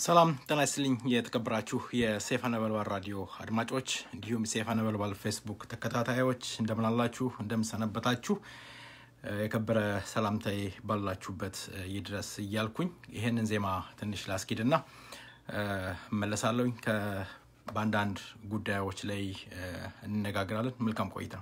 ሰላም ጤና ይስጥልኝ የተከበራችሁ የሰይፈ ነበልባል ራዲዮ አድማጮች እንዲሁም ሰይፈ ነበልባል ፌስቡክ ተከታታዮች እንደምን አላችሁ እንደምን ሰነበታችሁ የከበረ ሰላምታዬ ባላችሁበት ይድረስ እያልኩኝ ይሄንን ዜማ ትንሽ ላስኪድና መለሳለሁኝ ከባንዳንድ ጉዳዮች ላይ እንነጋገራለን መልካም ቆይታ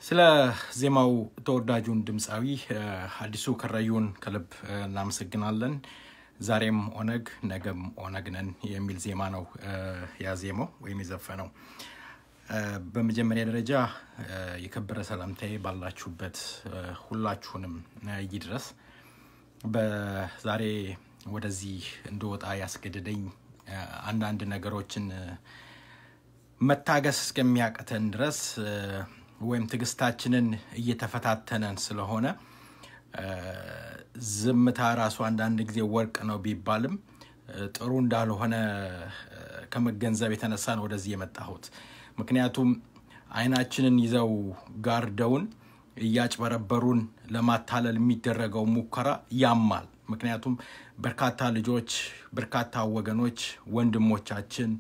ስለ ዜማው ተወዳጁን ድምጻዊ አዲሱ ከራዩን ከልብ እናመሰግናለን። ዛሬም ኦነግ ነገም ኦነግ ነን የሚል ዜማ ነው ያዜመው ወይም የዘፈነው። በመጀመሪያ ደረጃ የከበረ ሰላምታዬ ባላችሁበት ሁላችሁንም ይድረስ። በዛሬ ወደዚህ እንደወጣ ያስገደደኝ አንዳንድ ነገሮችን መታገስ እስከሚያቀተን ድረስ ወይም ትግስታችንን እየተፈታተነን ስለሆነ ዝምታ ራሱ አንዳንድ ጊዜ ወርቅ ነው ቢባልም ጥሩ እንዳልሆነ ከመገንዘብ የተነሳ ነው ወደዚህ የመጣሁት። ምክንያቱም አይናችንን ይዘው ጋርደውን እያጭበረበሩን ለማታለል የሚደረገው ሙከራ ያማል። ምክንያቱም በርካታ ልጆች በርካታ ወገኖች ወንድሞቻችን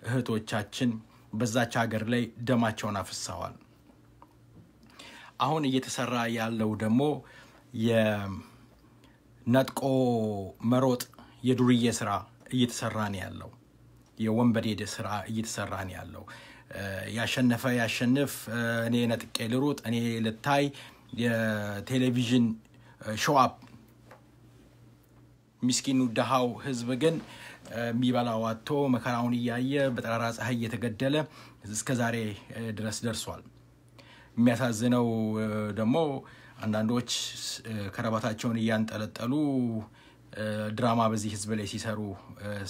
እህቶቻችን በዛች ሀገር ላይ ደማቸውን አፍሰዋል። አሁን እየተሰራ ያለው ደግሞ የነጥቆ መሮጥ የዱርዬ ስራ እየተሰራ ነው ያለው። የወንበዴ ስራ እየተሰራ ነው ያለው። ያሸንፍ እኔ ነጥቄ ልሩጥ እኔ ልታይ የቴሌቪዥን ሾው አፕ ምስኪኑ ደሃው ህዝብ ግን የሚበላው አጥቶ መከራውን እያየ በጠራራ ፀሐይ እየተገደለ እስከዛሬ ድረስ ደርሷል። የሚያሳዝነው ደግሞ አንዳንዶች ከረባታቸውን እያንጠለጠሉ ድራማ በዚህ ህዝብ ላይ ሲሰሩ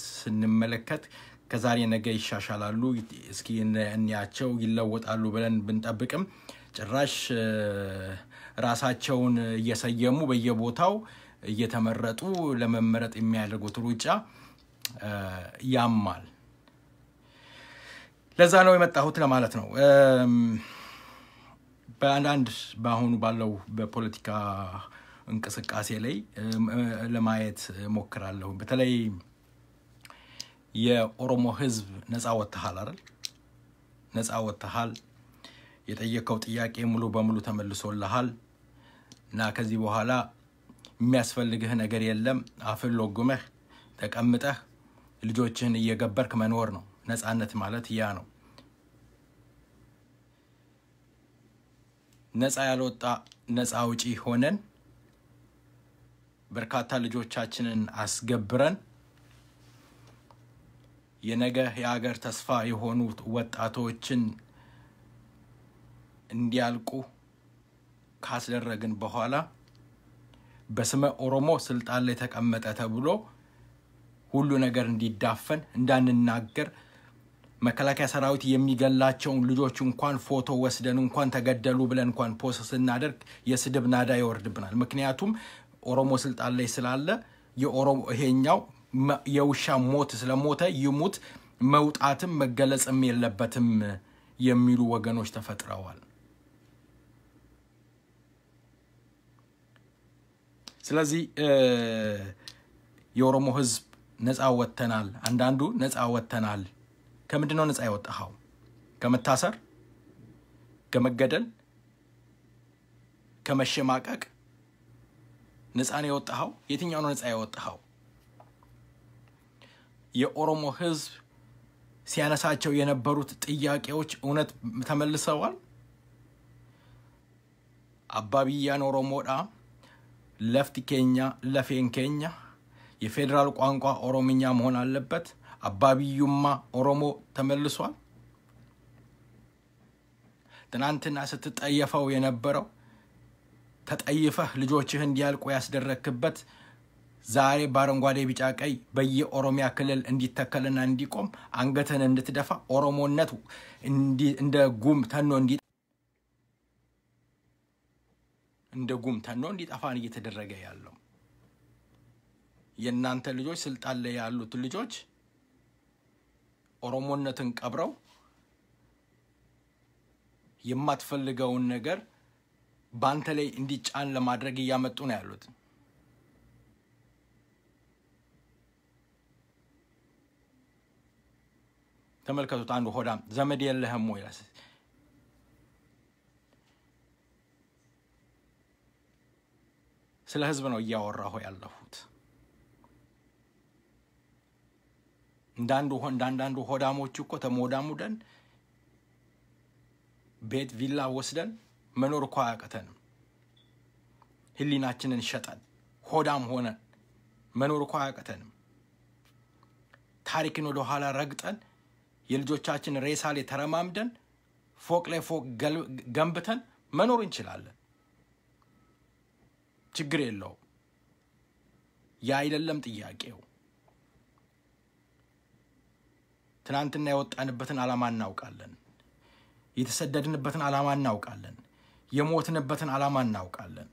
ስንመለከት ከዛሬ ነገ ይሻሻላሉ እስኪ እንያቸው ይለወጣሉ ብለን ብንጠብቅም ጭራሽ ራሳቸውን እየሰየሙ በየቦታው እየተመረጡ ለመመረጥ የሚያደርጉት ሩጫ ያማል። ለዛ ነው የመጣሁት ለማለት ነው። በአንዳንድ ባሁኑ ባለው በፖለቲካ እንቅስቃሴ ላይ ለማየት ሞክራለሁ። በተለይ የኦሮሞ ህዝብ ነፃ ወጥተሃል አይደል? ነፃ ወጥተሃል። የጠየቀው ጥያቄ ሙሉ በሙሉ ተመልሶልሃል እና ከዚህ በኋላ የሚያስፈልግህ ነገር የለም። አፍን ለጉመህ ተቀምጠህ ልጆችህን እየገበርክ መኖር ነው። ነፃነት ማለት ያ ነው። ነፃ ያልወጣ ነፃ አውጪ ሆነን በርካታ ልጆቻችንን አስገብረን የነገ የሀገር ተስፋ የሆኑ ወጣቶችን እንዲያልቁ ካስደረግን በኋላ በስመ ኦሮሞ ስልጣን ላይ ተቀመጠ ተብሎ ሁሉ ነገር እንዲዳፈን እንዳንናገር መከላከያ ሰራዊት የሚገላቸውን ልጆች እንኳን ፎቶ ወስደን እንኳን ተገደሉ ብለን እንኳን ፖስት ስናደርግ የስድብ ናዳ ይወርድብናል። ምክንያቱም ኦሮሞ ስልጣን ላይ ስላለ የኦሮሞ ይሄኛው የውሻ ሞት ስለሞተ ይሙት መውጣትም መገለጽም የለበትም የሚሉ ወገኖች ተፈጥረዋል። ስለዚህ የኦሮሞ ህዝብ ነፃ ወጥተናል። አንዳንዱ ነፃ ወጥተናል። ከምንድነው ነፃ ያወጣው? ከመታሰር ከመገደል ከመሸማቀቅ ነፃ ነው የወጣው የትኛው ነው ነፃ የወጣው የኦሮሞ ህዝብ ሲያነሳቸው የነበሩት ጥያቄዎች እውነት ተመልሰዋል አባቢያን ኦሮሞዳ ለፍት ኬኛ ለፌን ኬኛ የፌደራል ቋንቋ ኦሮምኛ መሆን አለበት አባቢዩማ ኦሮሞ ተመልሷል ትናንትና ስትጠየፈው የነበረው ተጠይፈህ ልጆችህ እንዲያልቁ ያስደረክበት ዛሬ ባረንጓዴ ቢጫ ቀይ በየኦሮሚያ ክልል እንዲተከልና እንዲቆም አንገተን እንድትደፋ ኦሮሞነት እንደ ጉም ተኖ እንዲጠፋን እየተደረገ ያለው የናንተ ልጆች ስልጣን ላይ ያሉት ልጆች ኦሮሞነትን ቀብረው የማትፈልገውን ነገር ባንተ ላይ እንዲጫን ለማድረግ ያመጡ ነው ያሉት ተመልከቱት አንዱ ሆዳም ዘመድ የለህም ወይ ያስ ስለ ህዝብ ነው ያወራሁ ያለሁት እንዳንዱ ሆዳሞች እኮ ተሞዳሙደን ቤት ቪላ ወስደን መኖር እኮ አያቀተንም ህሊናችንን ሸጠን ሆዳም ሆነን መኖር እኮ አያቀተንም ታሪክን ወደ ኋላ ረግጠን የልጆቻችን ሬሳ ላይ ተረማምደን ፎቅ ላይ ፎቅ ገንብተን መኖር እንችላለን ችግር የለው ያ አይደለም ጥያቄው ትናንትና የወጣንበትን ዓላማ እናውቃለን የተሰደድንበትን ዓላማ እናውቃለን የሞትንበትን ዓላማ እናውቃለን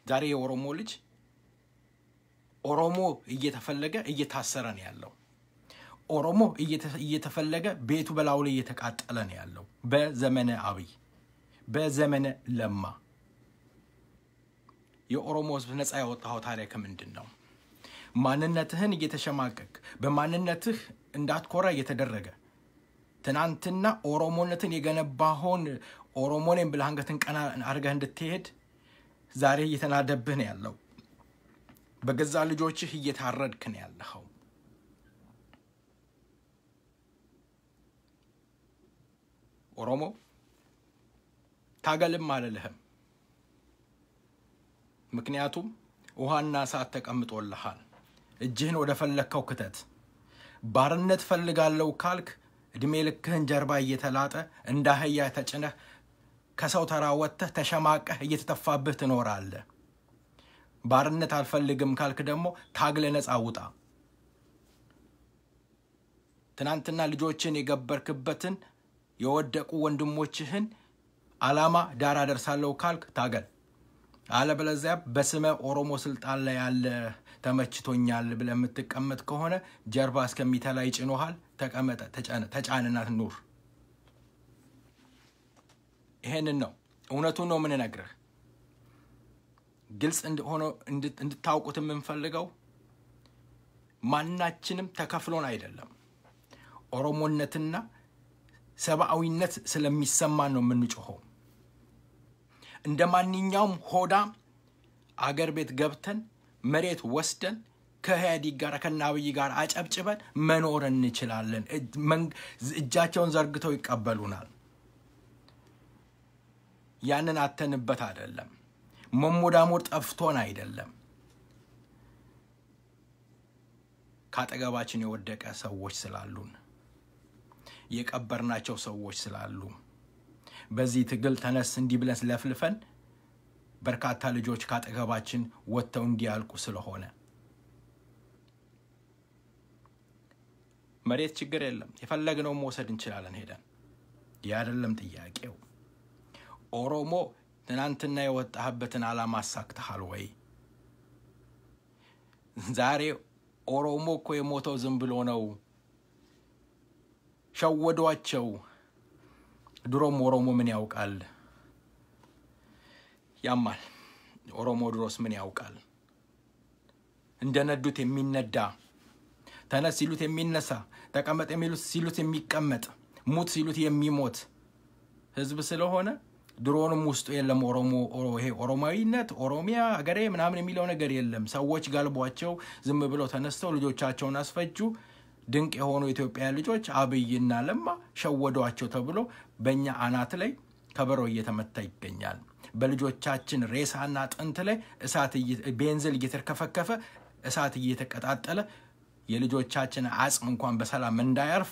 ዛሬ የኦሮሞ ልጅ ኦሮሞ እየተፈለገ እየታሰረ ነው ያለው ኦሮሞ እየተፈለገ ቤቱ በላው ላይ እየተቃጠለ ነው ያለው በዘመነ አብይ በዘመነ ለማ የኦሮሞ ህዝብ ነፃ ያወጣው ታሪክ ምንድነው ማንነትህን እየተሸማቀቅ በማንነትህ እንዳትኮራ እየተደረገ ትናንትና ኦሮሞነትን የገነባውን ኦሮሞኔን ብለሃንገትን ቀና አርገህ እንድትሄድ ዛሬ እየተናደብህ ነው ያለው በገዛ ልጆችህ እየታረድክ ነው ያለው ኦሮሞ ታገልም አለልህም ምክንያቱም ውሃና ሰዓት ተቀምጦልሃል እጅህን ወደ ፈለከው ክተት ባርነት ፈልጋለው ካልክ እድሜ ልክህን ጀርባ እየተላጠ እንዳህያ ተጭነህ ከሰው ተራወተህ ተሸማቀህ እየተተፋብህ ትኖራለህ ባርነት አልፈልግም ካልክ ደግሞ ታግለ ነፃ ውጣ ትናንትና ልጆችን የገበርክበትን የወደቁ ወንድሞችህን ዓላማ ዳራ ደርሳለው ካልክ ታገል አለበለዚያ በስመ ኦሮሞ ስልጣን ላይ ያለ ተመችቶኛል ብለህ የምትቀመጥ ከሆነ ጀርባ እስከሚተላይ ጭኖሃል ተቀመጠ ተጫንና ኑር ይሄንን ነው እውነቱን ነው ምን ነግረህ ግልጽ እንደሆነ እንድታውቁት የምንፈልገው ማንናችንም ተከፍሎን አይደለም ኦሮሞነትና ሰባዊነት ስለሚሰማን ነው የምንጮኸው እንደማንኛውም ሆዳ አገር ቤት ገብተን መሬት ወስደን ከሃዲ ጋር ከናብይ ጋር አጨብጭበን መኖር እንችላለን እጃቸውን ዘርግተው ይቀበሉናል ያንን አተንበት አይደለም መሞዳሞር ጠፍቶን አይደለም ካጠገባችን የወደቀ ሰዎች ስላሉን የቀበርናቸው ሰዎች ስላሉ በዚህ ትግል ተነስ እንዲብለን ስለፍልፈን በርካታ ልጆች ካጠገባችን ወጥተው እንዲያልቁ ስለሆነ መሬት ችግር የለም የፈለግነው መውሰድ እንችላለን ሄደን ያደለም ጥያቄው ኦሮሞ ትናንትና የወጣህበትን ዓላማ አሳክተሃል ወይ ዛሬ ኦሮሞ እኮ የሞተው ዝም ብሎ ነው ሸወዷቸው ድሮም ኦሮሞ ምን ያውቃል ያማል ኦሮሞ ድሮስ ምን ያውቃል እንደነዱት የሚነዳ ተነስ ሲሉት የሚነሳ ተቀመጥ ሲሉት የሚቀመጥ ሙት ሲሉት የሚሞት ህዝብ ስለሆነ ድሮንም ውስጡ የለም ኦሮሞዊነት ኦሮሚያ አገሬ ምናምን የሚለው ነገር የለም ሰዎች ጋልቧቸው ዝም ብለው ተነስተው ልጆቻቸውን አስፈጁ ድንቅ የሆኑ ኢትዮጵያ ልጆች አብይና ለማ ሸወዷቸው ተብሎ በእኛ አናት ላይ ከበሮ እየተመታ ይገኛል በልጆቻችን ሬሳና ጥንት ላይ እሳት ቤንዚል እየተከፈከፈ እሳት እየተቀጣጠለ የልጆቻችን አጽም እንኳን በሰላም እንዳያርፍ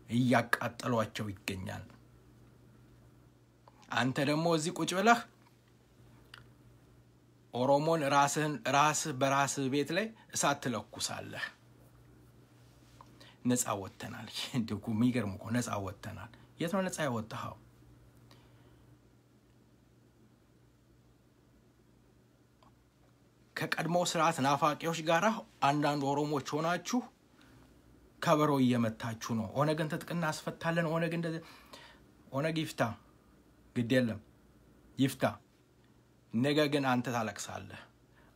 እያቃጠሏቸው ይገኛል አንተ ደግሞ እዚህ ቁጭ ብለህ ኦሮሞን ራስ በራስ ቤት ላይ እሳት ትለኩሳለህ ነፃ ወጥተናል እንደው የሚገርም እኮ ነፃ ወጥተናል የት ነው ነፃ ያወጣው ከቀድሞ ስርዓት ናፋቂዎች ጋር አንዳንድ ኦሮሞዎች ሆናችሁ ከበሮ እየመታችሁ ነው ኦነግን ተጥቅና አስፈታለን ኦነግ ይፍታ ግድ የለም ይፍታ ነገ ግን አንተ ታለቅሳለህ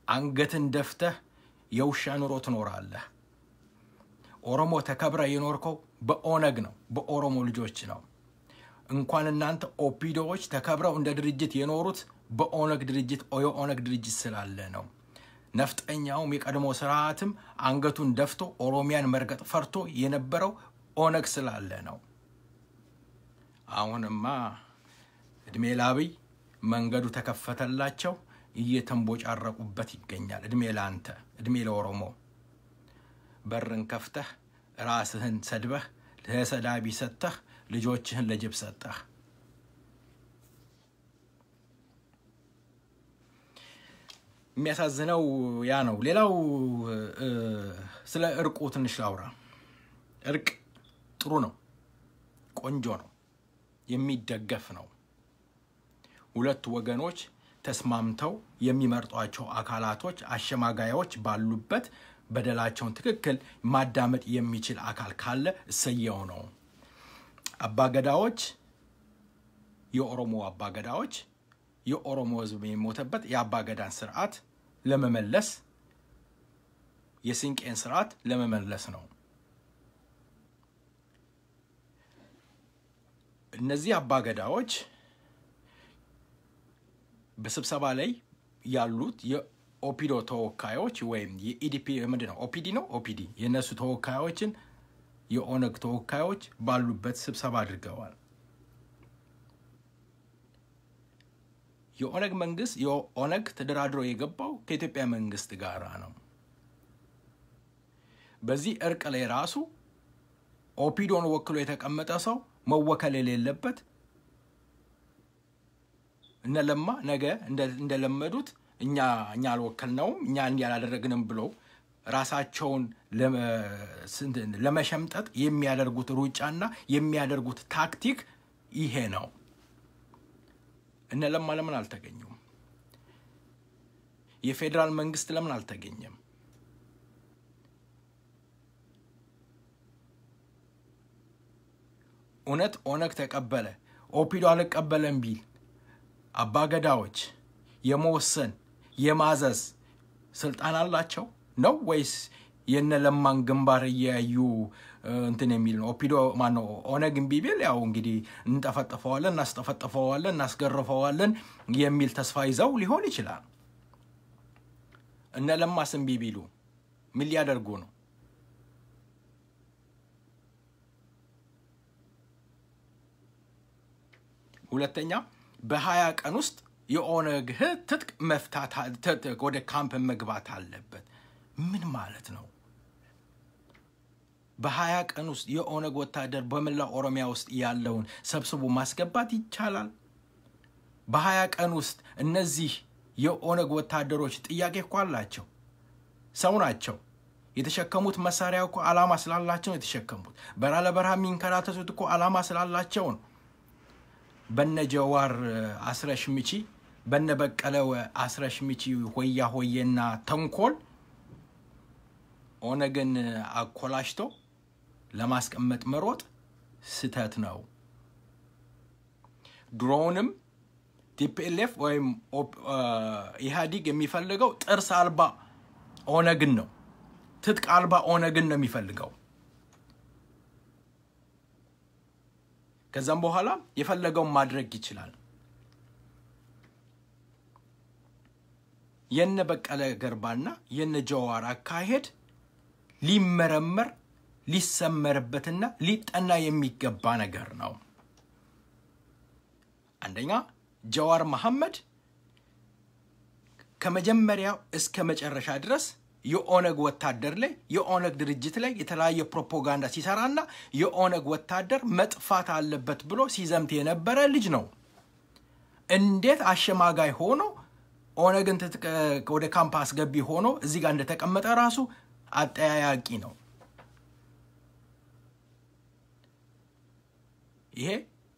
አንገትን ደፍተህ የውሻ ኑሮ ትኖራለህ ኦሮሞ ተከብረ የኖርከው በኦነግ ነው በኦሮሞ ልጆች ነው እንኳን እናንተ ኦፒዶዎች ተከብረው እንደ ድርጅት የኖሩት በኦነግ ድርጅት ስላለ ነው ነፍጠኛውም የቀድሞ ስርዓትም አንገቱን ደፍቶ ኦሮሚያን መርገጥ ፈርቶ የነበረው ኦነግ ስላለ ነው አሁንማ እድሜ ላብይ መንገዱ ተከፈተላቸው እየተንቦጫረቁበት ይገኛል እድሜ ላንተ እድሜ ለኦሮሞ በርን ከፍተህ ራስህን ሰድበህ ለሰዳቢ ሰጥተህ ልጆችህን ለጅብ ሰጠህ የሚያሳዝነው ያ ነው ሌላው ስለ እርቁ ትንሽ ላውራ እርቅ ጥሩ ነው ቆንጆ ነው የሚደገፍ ነው ሁለት ወገኖች ተስማምተው የሚመርጧቸው አካላቶች አሸማጋዮች ባሉበት በደላቸውን ትክክል ማዳመጥ የሚችል አካል ካለ እሰየው ነው አባገዳዎች የኦሮሞ አባገዳዎች የኦሮሞ ህዝብ የሚሞተበት የአባገዳን ስርዓት ለመመለስ የሲንቄን ስርዓት ለመመለስ ነው እነዚህ አባገዳዎች በስብሰባ ላይ ያሉት የኦፒዶ ተወካዮች ወይም የኢዲፒ ምንድነው ኦፒዲ የነሱ ተወካዮችን የኦነግ ተወካዮች ባሉበት ስብሰባ አድርገዋል የኦነግ መንግስት የኦነግ ተደራድሮ የገባው ከኢትዮጵያ መንግስት ጋር ነው በዚህ እርቅ ላይ ራሱ ኦፒዶን ወክሎ የተቀመጠ ሰው መወከል የሌለበት እነለማ ነገ እንደለመዱት እኛ አልወከልነውም እኛ እንዲያላደረግንም ብሎ ራሳቸውን ለመሸምጠጥ የሚያደርጉት ሩጫና የሚያደርጉት ታክቲክ ይሄ ነው እነለማ ለምን አልተገኙም የፌደራል መንግስት ለምን አልተገኘም እውነት ኦነግ ተቀበለ ኦፒዶ አልቀበለም ቢል አባገዳዎች የመወሰን የማዘዝ ስልጣን አላቸው ነው ወይስ የነለማን ግንባር ያዩ እንትን የሚል ነው ኦፒዶ ማነው ኦነግን ቢቢል ያው እንግዲህ እናስጠፈጥፈዋለን እናስገርፈዋለን የሚል ተስፋ ይዘው ሊሆን ይችላል እነለማስም ቢቢሉ ምን ሊያደርጉ ነው ሁለተኛ በ20 ቀን ውስጥ የኦነግ ትጥቅ መፍታት ወደ ካምፕ መግባት አለበት ምን ማለት ነው በ20 ቀን ውስጥ የኦነግ ወታደር በመላ ኦሮሚያ ውስጥ ያለውን ሰብስቦ ማስገባት ይቻላል በ20 ቀን ውስጥ እነዚህ የኦነግ ወታደሮች ጥያቄ እኮ አላቸው ሰው ናቸው የተሸከሙት መሳሪያ እኮ አላማ ስላላቸው የተሸከሙት በራለበራ ሚንከራተቱት እኮ አላማ ስላላቸው ነው በነጀዋር አስረሽምቺ በነበቀለው አስረሽምቺ ሆያና ተንኮል ኦነግን አኮላሽቶ ለማስቀመጥ መሮጥ ስተት ነው ድሮንም ቲፒኤልኤፍ ወይም ኢህአዲግ የሚፈልገው ጥርስ አልባ ኦነግን ነው ትጥቅ አልባ ኦነግን ነው የሚፈልገው ከዛም በኋላ የፈለገው ማድረግ ይችላል የነ በቀለ ገርባና የነ ጀዋር አካሄድ ሊመረመር ሊሰመርበትና ሊጠና የሚገባ ነገር ነው አንደኛ ጀዋር መሐመድ ከመጀመሪያው እስከ መጨረሻ ድረስ የኦነግ ወታደር ላይ የኦነግ ድርጅት ላይ የተለያየ ፕሮፓጋንዳ ሲሰራና የኦነግ ወታደር መጥፋት አለበት ብሎ ሲዘምት የነበረ ልጅ ነው እንዴት አሸማጋይ ሆኖ ኦነግን ወደ ካምፓስ ገቢ ሆኖ እዚህ ጋር እንደተቀመጠ ራሱ አጠያያቂ ነው ይሄ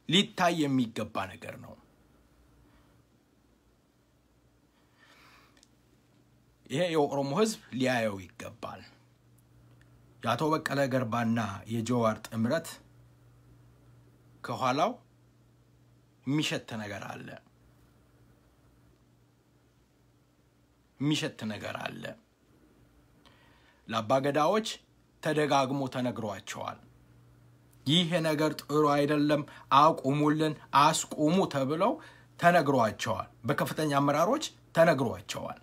ሊታይ የሚገባ ነገር ነው ይሄ የኦሮሞ ህዝብ ሊያየው ይገባል ያቶ በቀለ ገርባና የጀዋር ጥምረት ከኋላው የሚሸት ነገር አለ ለአባገዳዎች ተደጋግሞ ተነግሯቸዋል ይሄ ነገር ጥሩ አይደለም አቁሙልን አስቁሙ ተብለው ተነግሯቸዋል በከፍተኛ አመራሮች ተነግሯቸዋል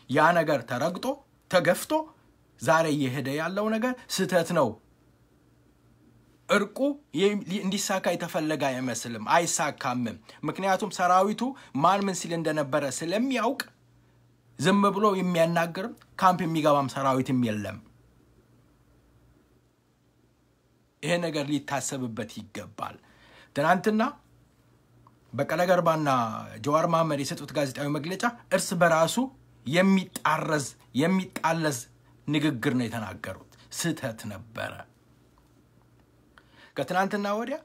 ያ ነገር ተረግጦ ተገፍቶ ዛሬ እየሄደ ያለው ነገር ስተት ነው እርቁ እንዲሳካ የተፈለገ አይመስልም አይሳካም ምክንያቱም ሰራዊቱ ማን ምን ሲል እንደነበረ ስለሚያውቅ ዝም ብሎ የሚያናገር ካምፕ የሚገባም ሰራዊትም የለም ይሄ ነገር ሊታሰብበት ይገባል ትናንትና በቀለ ገርባና ጀዋር መሐመድ የሰጡት ጋዜጣዊ መግለጫ እርስ በራሱ የሚጣለዝ ንግግር ነው የተናገሩት ስተት ነበረ ከትናንትና ወዲያ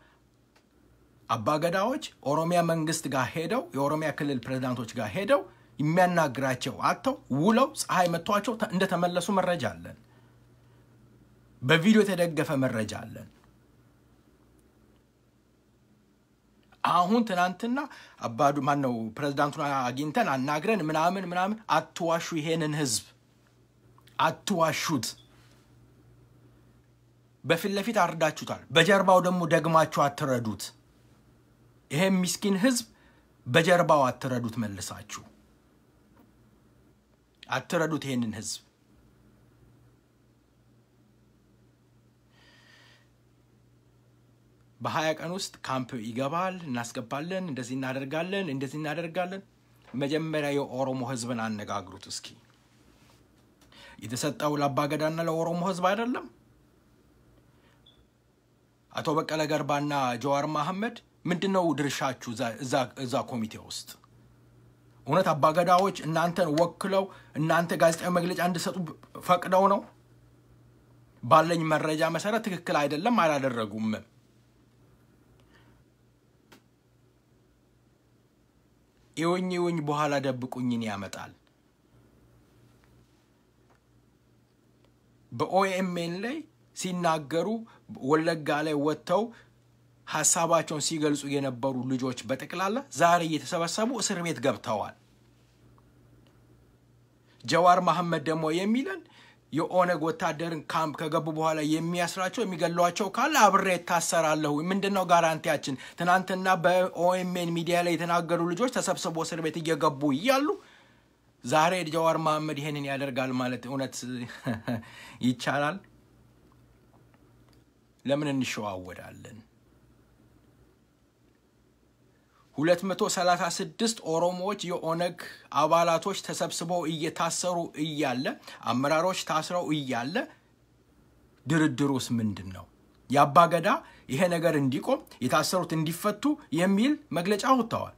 አባገዳዎች ኦሮሚያ መንግስት ጋር ሄደው የኦሮሚያ ክልል ፕሬዝዳንቶች ጋር ሄደው የሚያናግራቸው አጥተው ውለው ፀሐይ መጥቷቸው እንደተመለሱ መረጃ አለን በቪዲዮ የተደገፈ መረጃ አለን አሁን ትናንትና አባዱ ማን ነው ፕሬዝዳንቱን አግኝተን አናግረን ምናምን አትዋሹ ይሄንን ህዝብ አትዋሹት በፊት ለፊት አርዳችሁታል በጀርባው ደግሞ ደግማችሁ አትረዱት ይሄ ምስኪን ህዝብ በጀርባው አትረዱት መልሳችሁ አትረዱት ይሄንን ህዝብ በ20 ቀን ውስጥ ካምፕ ይገባል እናስገባለን እንደዚህ እናደርጋለን መጀመሪያ የኦሮሞ ህዝብን አነጋግሩት እስኪ የተሰጣው ለአባገዳና ለኦሮሞ ህዝብ አይደለም አቶ በቀለ ገርባና ጀዋር መሐመድ ምንድነው ድርሻችሁ እዛ ኮሚቴ ውስጥ እውነት አባገዳዎች እናንተን ወክለው እናንተ ጋዜጣዊ መግለጫ እንድሰጡ ፈቅደው ነው ባለኝ መረጃ መሰረት ትክክል አይደለም አላደረጉም ይወኝ በኋላ ደብቁኝን ያመጣል በኦኤምኤን ላይ ሲናገሩ ወለጋ ላይ ወጥተው ሐሳባቸውን ሲገልጹ የነበሩ ልጆች በተቀላላ ዛሬ እየተሰበሰቡ እስር ቤት ገብተዋል ጀዋር መሐመድ ደግሞ የሚለን የኦነግ ወታደርን ካምፕ ከገቡ በኋላ የሚያስራቸው የሚገሏቸው ካለ አብሬ ታሰራለሁ ምንድነው ጋራንቲያችን ትናንትና በኦኤምኤን ሚዲያ ላይ የተናገሩ ልጆች ተሰብስበው እስር ቤት እየገቡ ይያሉ ዛሬ ጀዋር መሐመድ ይሄንን ያደርጋል ማለት እውነት ይቻላል ለምን እንሸዋወዳለን 236 ኦሮሞዎች የኦነግ አባላቶች ተሰብስበው እየታሰሩ እያለ አመራሮች ታስረው እያለ ድርድሩስ ምንድነው ያባገዳ ይሄ ነገር እንዲቆም የታሰሩት እንዲፈቱ የሚል መግለጫ ወጥቷል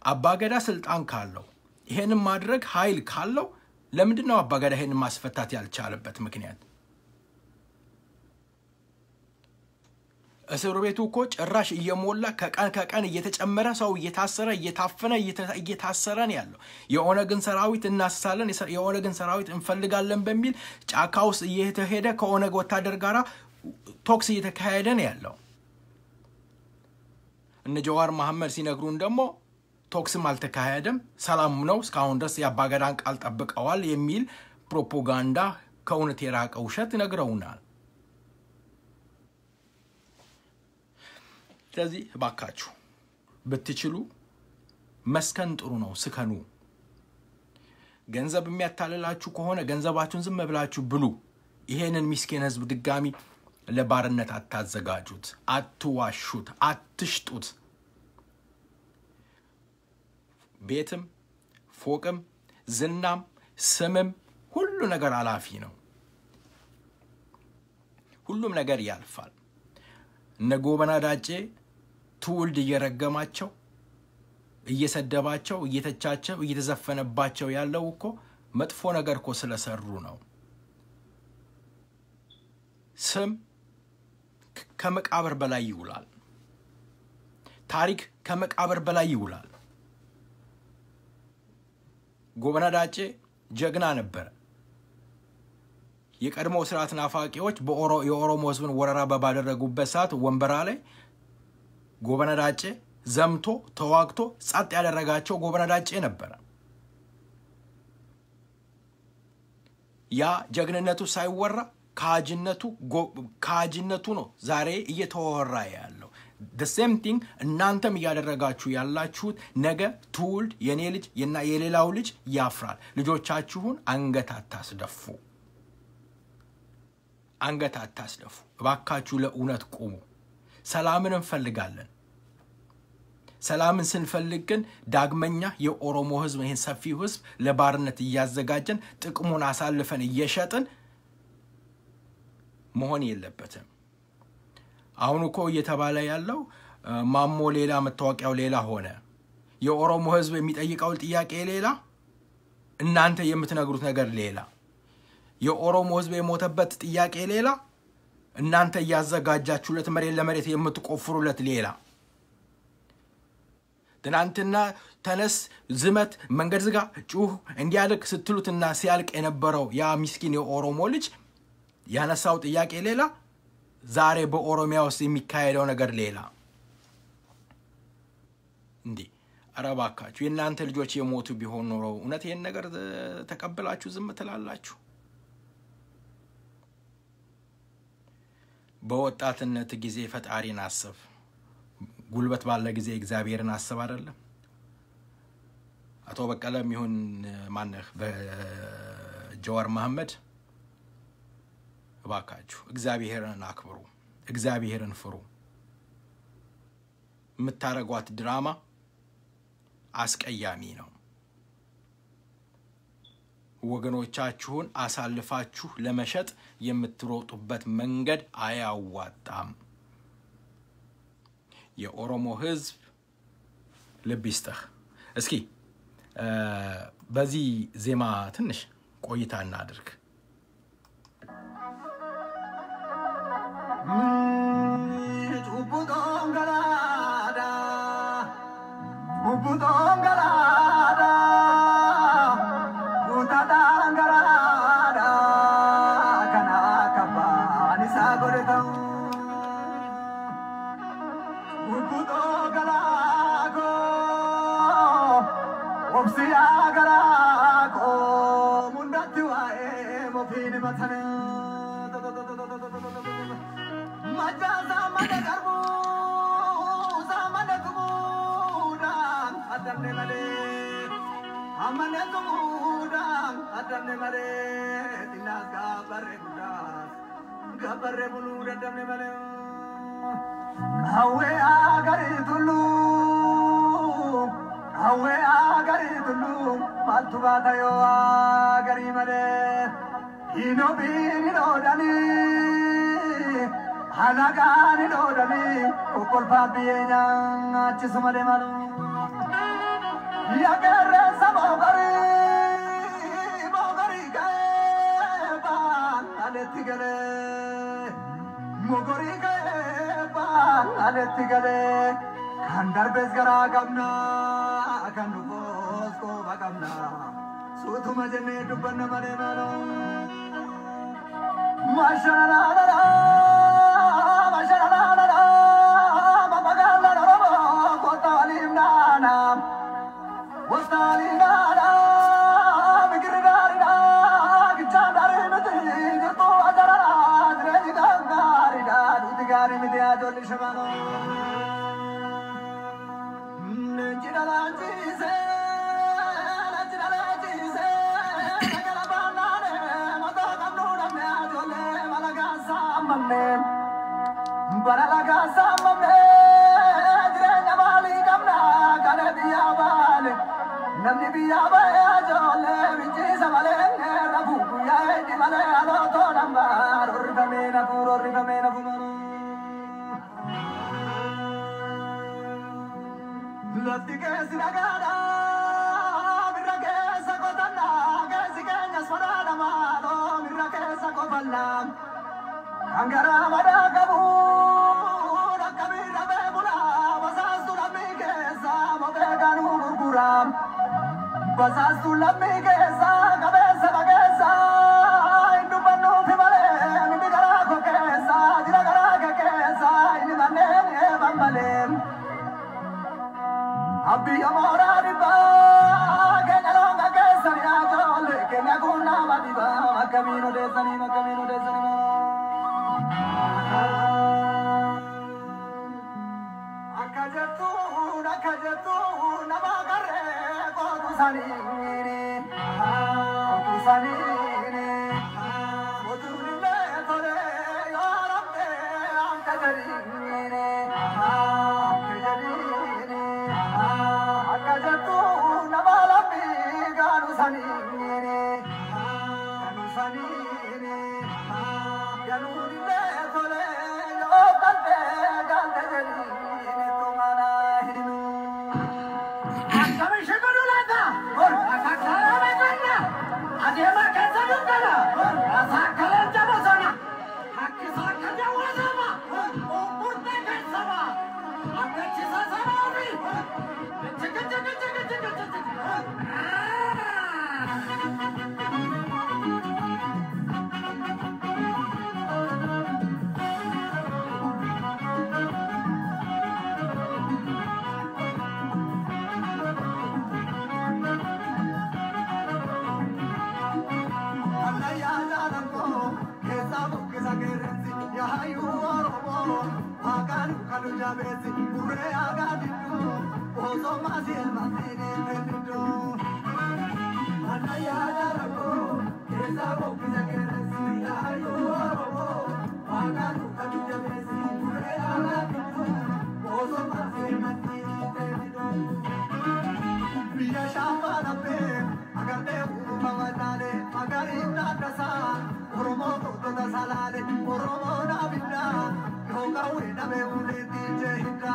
አባገዳ ስልጣን ካለው ይሄንን ማድረግ ኃይል ካለው ለምንድነው አባገዳ ይሄንን ማስፈታት ያልቻለበት ምክንያት እስር ቤቱ እኮ ጭራሽ እየሞላ ከቀን እየተጨመረ ሰው እየታሰረ እየታፈነ እየታሰረ ነው ያለው የኦነግን ሰራዊት እናስሳለን የኦነግን ሰራዊት እንፈልጋለን በሚል ጫካውስ እየተሄደ ከኦነግ ወታደር ጋራ ቶክስ እየተካሄደ ነው ያለው እነ ጀዋር መሐመድ ሲነግሩን ደግሞ ቶክስም አልተካሄደም ሰላም ነው እስካሁን ድረስ ያባገዳን ቃል ጠብቀዋል የሚል ፕሮፓጋንዳ ከእውነት የራቀ ውሸት ይነግረውናል ስለዚህ ባካችሁ በትችሉ መስከን ጥሩ ነው ስከኑ ገንዘብ የሚያታልላችሁ ከሆነ ገንዘባችሁን ዝም ብላችሁ ብሉ ይሄንን ምስኪን ህዝብ ድጋሚ ለባርነት አታዘጋጁት አትዋሹት አትሽጡት ቤትም ፎቅም ዝናም ስምም ሁሉ ነገር አላፊ ነው ሁሉም ነገር ያልፋል ነጎበና ዳጬ ትውልድ እየረገማቸው እየሰደባቸው እየተቻቸው እየተዘፈነባቸው ያለው እኮ መጥፎ ነገር እኮ ስለሰሩ ነው ስም ከመቃብር በላይ ይውላል ታሪክ ከመቃብር በላይ ይውላል ጎበና ዳጬ ጀግና ነበር የቀድሞ ስርዓት ናፋቂዎች የኦሮሞ ህዝብን ወረራ ባደረጉበት ሰዓት ወንበራ ላይ ጎበና ዳጬ ዘምቶ ተዋግቶ ጻጥ ያደረጋቸው ጎበና ዳጬ ነበር ያ ጀግንነቱ ሳይወራ ካጅነቱ ነው ዛሬ እየተወራ ያለው the same thing እናንተም ያደረጋችሁ ያላችሁት ነገ ትውልድ የኔ ልጅ እና የሌላው ልጅ ያፍራል ልጆቻችሁን አንገት አታስደፉ እባካችሁ ለእውነት ቁሙ ሰላምን እንፈልጋለን ሰላምን ስንፈልግ ግን ዳግመኛ የኦሮሞ ህዝብ ይሄን ሰፊው ህዝብ ለባርነት ያዘጋጀን ጥቅሙን አሳልፈን እየሸጥን መሆን የለበትም አሁን እኮ እየተባለ ያለው ማሞ ሌላ መታወቂያው ሌላ ሆነ የኦሮሞ ህዝብ የሚጠይቀው ጥያቄ ሌላ እናንተ የምትነግሩት ነገር ሌላ የኦሮሞ ህዝብ የሞተበት ጥያቄ ሌላ እናንተ ያዘጋጃችሁለት መሬት ለመሬት የምትቆፍሩለት ሌላ ትናንትና ተነስ ዝመት መንገድ ዝጋ ጩህ እንዲያልቅ ስትሉትና ሲያልቅ የነበረው ያ ምስኪን የኦሮሞ ልጅ ያነሳው ጥያቄ ሌላ ዛሬ በኦሮሚያ ውስጥ የሚካሄደው ነገር ሌላ እንዴ አረባካችሁ የናንተ ልጆች የሞቱ ቢሆን ኖሮ እውነት ይሄን ነገር ተቀበላችሁ ዝም ትላላችሁ በወጣትነት ጊዜ ፈጣሪን አስብ ጉልበት ባለ ጊዜ እግዚአብሔርን አስብ አይደለም አቶ በቀለም ይሁን ማነህ በጀዋር መሐመድ ባካችሁ እግዚአብሔርን አክብሩ እግዚአብሔርን ፍሩ ምታረጓት ድራማ አስቀያሚ ነው ወገኖቻችሁን አሳልፋችሁ ለመሸጥ የምትሮጡበት መንገድ አያዋጣም የኦሮሞ ህዝብ ለቢስጠህ እስኪ በዚህ ዜማ ትንሽ ቆይታ እናድርግ Hanagani dodani ukol pabienya chisumade malu ya garre sabogari ba aletigale mogori ba aletigale khandar bezgara gamna akandu ko bagamna sutuma jene dubbanna mare malu mashallah What's jolli shamano Jinalaji Baralaga samame direnya bali kamna kale biya bale namni biya baya jole vichi samale rabu ya di male alo to nambar rikamena puro lati ke sinagara mirake sakotana ke sikenya swarana malo mirake sakopalla angara mada kabu Basastu lamige sa kabesa bagesa indu panu fimale mi gara ko kesa dira gara ke kesa ini mane bambale abbi amora riba ke nalonga kesa ya jole ke naguna madiba makamino de sani akajatu nabagare Sanine, Odurle tore yarabbe amkajarine, akajatu nabalabbi ganu sanine, ganudile tore yokalte galte jarine tumana hinu. Akami shekarulata, or akakara. Adema kesa dukana, asakala jamosana, hakisaka jawazama, umurte kesama, amechisa samari, cheka. Yahayu Oromo, Aganu Kalu Jabezi, Ure Agadidu, Ozo Mazil Mazini Tendidu. Anaya Jarako, Kesago Kizakerezi, Yahayu Oromo, Aganu Kalu Jabezi, Ure Agadidu, Ozo Mazil Mazini Tendidu. Biya Shambana Pe, Agade Umavatale, Agarina Dasa, Oromo Tota Salale, Oromo Nabida, Yoga Wina Beule DJ Hita,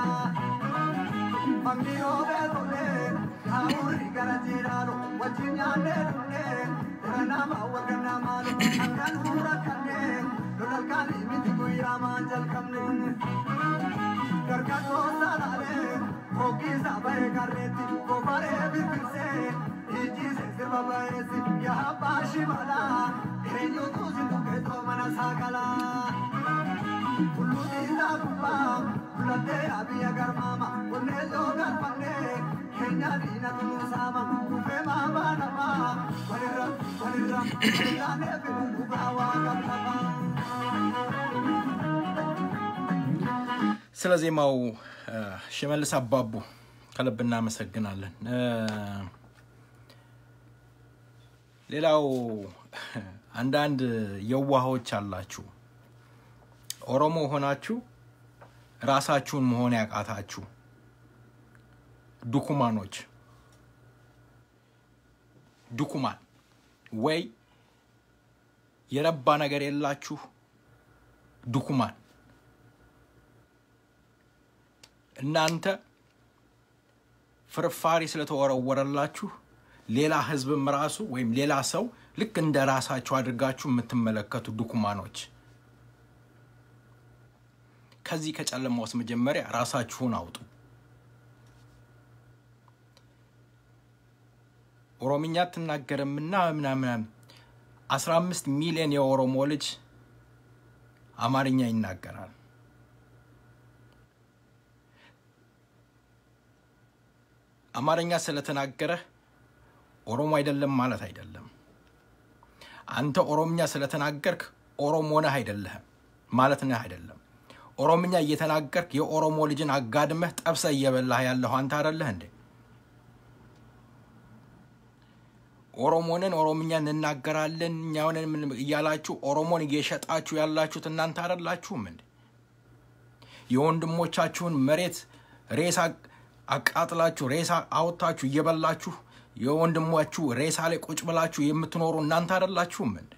Mangio Bedule, Kauri Garajirano, Wajinya Nedune, Ranama Waganama, Anganura Kane, Lulakali Mitiguya Manjal Kamnun, Gargato Salale, Okiza Baregareti, Kobare Bipise, Ijis Babaesi, Yahabashi Mala, Enyo Tuzitu Keto Manasakala, Uludina Kupa, Ulate Abia Garmama, Unezo Garpane, Kenya Dina Tulusama, Ufema Banama, Walira, Ulane Ugawa Garmama. ስለዚህማው ሽመልስ አባቡ ከልብ እናመሰግናለን። ሌላው አንዳንድ የዋሆች አላችሁ ኦሮሞ ሆናችሁ ራሳችሁን መሆን ያቃታችሁ ዱኩማን ወይ የረባ ነገር የላችሁ ዱኩማን እናንተ ፍርፋሪ ስለተወረወረላችሁ ሌላ ህዝብም ራሱ ወይም ሌላ ሰው ልክ እንደ ራሳችሁ አድርጋችሁ የምትመለከቱ ዱኩማኖች ከዚህ ከጨለማውስ መጀመሪያ ራሳችሁን አውጡ። ኦሮምኛ ተናገረምና ምናምን 15 ሚሊዮን የኦሮሞ ልጅ አማርኛ ይናገራል። አማርኛ ስለተናገረ ኦሮሞ አይደለም ማለት አይደለም። አንተ ኦሮምኛ ስለተናገርክ ኦሮሞ ነህ አይደለም ማለት ነህ አይደለም። ኦሮምኛ እየተናገርክ የኦሮሞ ልጅን አጋድመህ ጠብሰ እየበላህ ያለው አንተ አይደለህ እንዴ? ኦሮምኛ እንናገራለን እኛውን እያላችሁ ኦሮሞን እየሸጣችሁ ያላችሁት እናንተ አይደላችሁም እንዴ? የወንድሞቻችሁን መሬት ሬሳ አቃጥላችሁ ሬሳ አውጣችሁ እየበላችሁ የወንድሞቻችሁ ሬሳ ላይ ቁጭ ብላችሁ የምትኖሩ እናንተ አይደላችሁም እንዴ?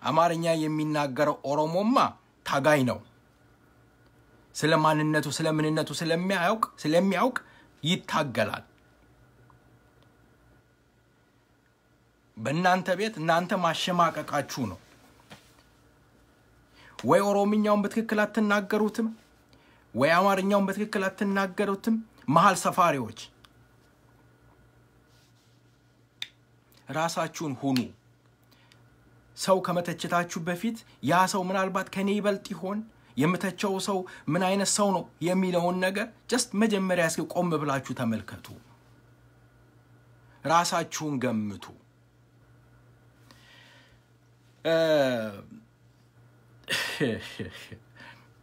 አማርኛ የሚናገረው ኦሮሞማ ታጋይ ነው። ስለማንነቱ ስለምንነቱ ስለሚያውቅ ይታገላል። በእናንተ ቤት እናንተ ማሸማቀቃችሁ ነው። ወይ ኦሮምኛውን በትክክል አትናገሩትም ወይ አማርኛውን በትክክል አትናገሩትም። መሃል ሰፋሪዎች ራሳችሁን ሁኑ። ሰው ከመተቸታችሁ በፊት ያ ሰው ምናልባት ከኔ ይበልጥ ይሆን የምተቸው ሰው ምን አይነት ሰው ነው የሚለውን ነገር just መጀመሪያ እስኪ ቆም ብላችሁ ተመልከቱ። ራሳችሁን ገምቱ።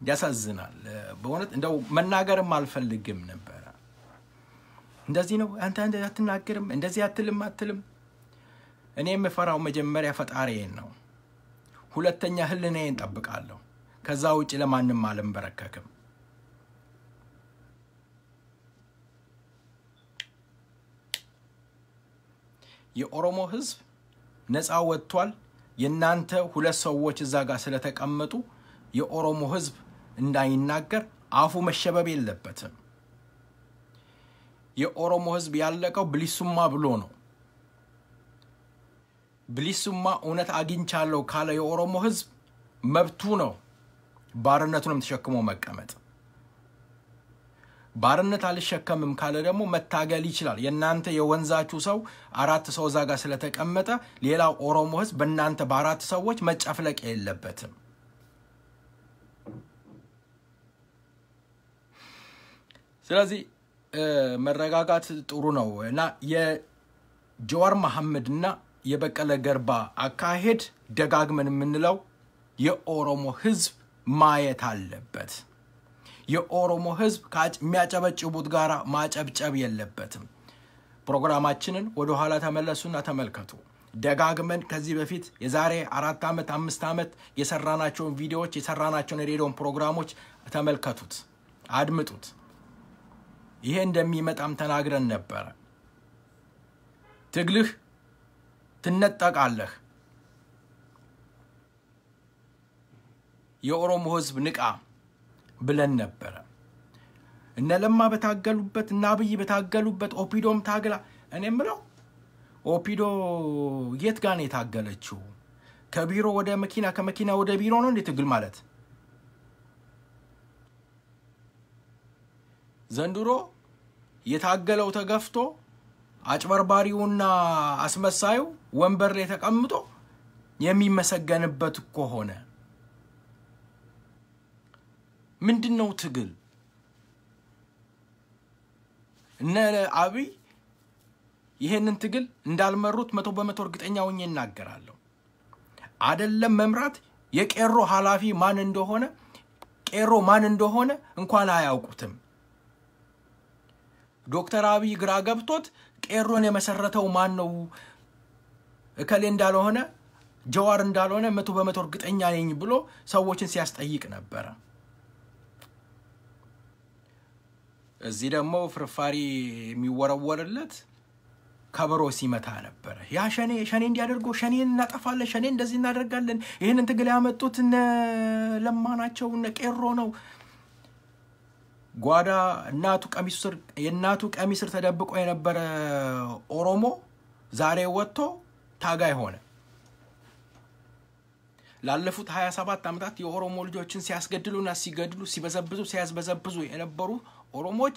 ያሳዝናል በእውነት እንደው መናገርም አልፈልግም ነበር። እንደዚህ ነው አንተ አትናገርም እንደዚህ አትልም። እኔ የምፈራው መጀመሪያ ፈጣሪዬን ነው። ሁለተኛ ህልናዬን ጠብቃለሁ። ከዛ ውጪ ለማንም አልንበረከክም። የኦሮሞ ህዝብ ነፃ ወጥቷል። የናንተ ሁለት ሰዎች እዛ ጋር ስለተቀመጡ የኦሮሞ ህዝብ እንዳይናገር አፉ መሸበብ የለበትም። የኦሮሞ ህዝብ ያለቀው ብሊሱማ ብሎ ነው። ብሊሱማ እውነት አግኝቻለሁ ካለ የኦሮሞ ህዝብ መብቱ ነው ባርነቱንም ተሸክሞ መቀመጥ። ባርነት አልሸከምም ካለ ደግሞ መታገል ይችላል። የናንተ የወንዛችሁ ሰው አራት ሰው ዛጋ ስለተቀመጠ ሌላው ኦሮሞ ህዝብ በእናንተ በአራት ሰዎች መጨፍለቅ የለበትም። ስለዚህ መረጋጋት ጥሩ ነው እና የጀዋር መሐመድና የበቀለ ገርባ አካሄድ ደጋግመን የምንለው የኦሮሞ ህዝብ ማየት አለበት። የኦሮሞ ህዝብ የሚያጨበጭቡት ጋራ ማጨብጨብ የለበትም። ፕሮግራማችንን ወደ ኋላ ተመለሱና ተመልከቱ። ደጋግመን ከዚህ በፊት የዛሬ 4 አመት 5 አመት የሰራናቸው ቪዲዮዎች የሰራናቸው የሬዲዮ ፕሮግራሞች ተመልከቱት፣ አድምጡት። ይሄ እንደሚመጣም ተናግረን ነበር። ትግልህ ትነጠቃለህ። የኦሮሞ ህዝብ ንቃ ብለን ነበር። እነ ለማ በታገሉበት እና አብይ በታገሉበት ኦፒዶም ታግላ እኔምለው ኦፒዶ የት ጋር ነው የታገለችው? ከቢሮ ወደ መኪና ከመኪና ወደ ቢሮ ነው እንዴ ትግል ማለት? ዘንድሮ የታገለው ተገፍቶ አጭበርባሪውና አስመሳዩ ወንበር ላይ ተቀምጦ የሚመሰገንበት ሆነ። ምንድነው ትግል? እነ አብይ ይሄንን ትግል እንዳልመሩት 100% እርግጠኛ ሆኜ እናገራለሁ። አይደለም መምራት የቄሮ ሐላፊ ማን እንደሆነ ቄሮ ማን እንደሆነ እንኳን አያውቁትም። ዶክተር አብይ ግራ ገብቶት ቄሮን የመሰረተው ማን ነው እከሌ እንዳልሆነ ጀዋር እንዳልሆነ 100% እርግጠኛ ነኝ ብሎ ሰዎችን ሲያስጠይቅ ነበር። እዚህ ደግሞ ፍርፋሪ የሚወረወርለት ከበሮ ሲመታ ነበር። ያ ሸኔ እንዲያደርጉ ሸኔን እናጠፋለን ሸኔ እንደዚህ እናደርጋለን ይሄንን ትግል ያመጡት እነ ለማናቸው እነ ቄሮ ነው። ጓዳ የናቱ ቀሚስ ስር ተደብቆ የነበረ ኦሮሞ ዛሬ ወጥቶ ታጋይ ሆነ። ላለፉት 27 አመታት የኦሮሞ ልጆችን ሲያስገድሉና ሲገድሉ ሲበዘብዙ ሲያዝበዘብዙ የነበሩ ኦሮሞች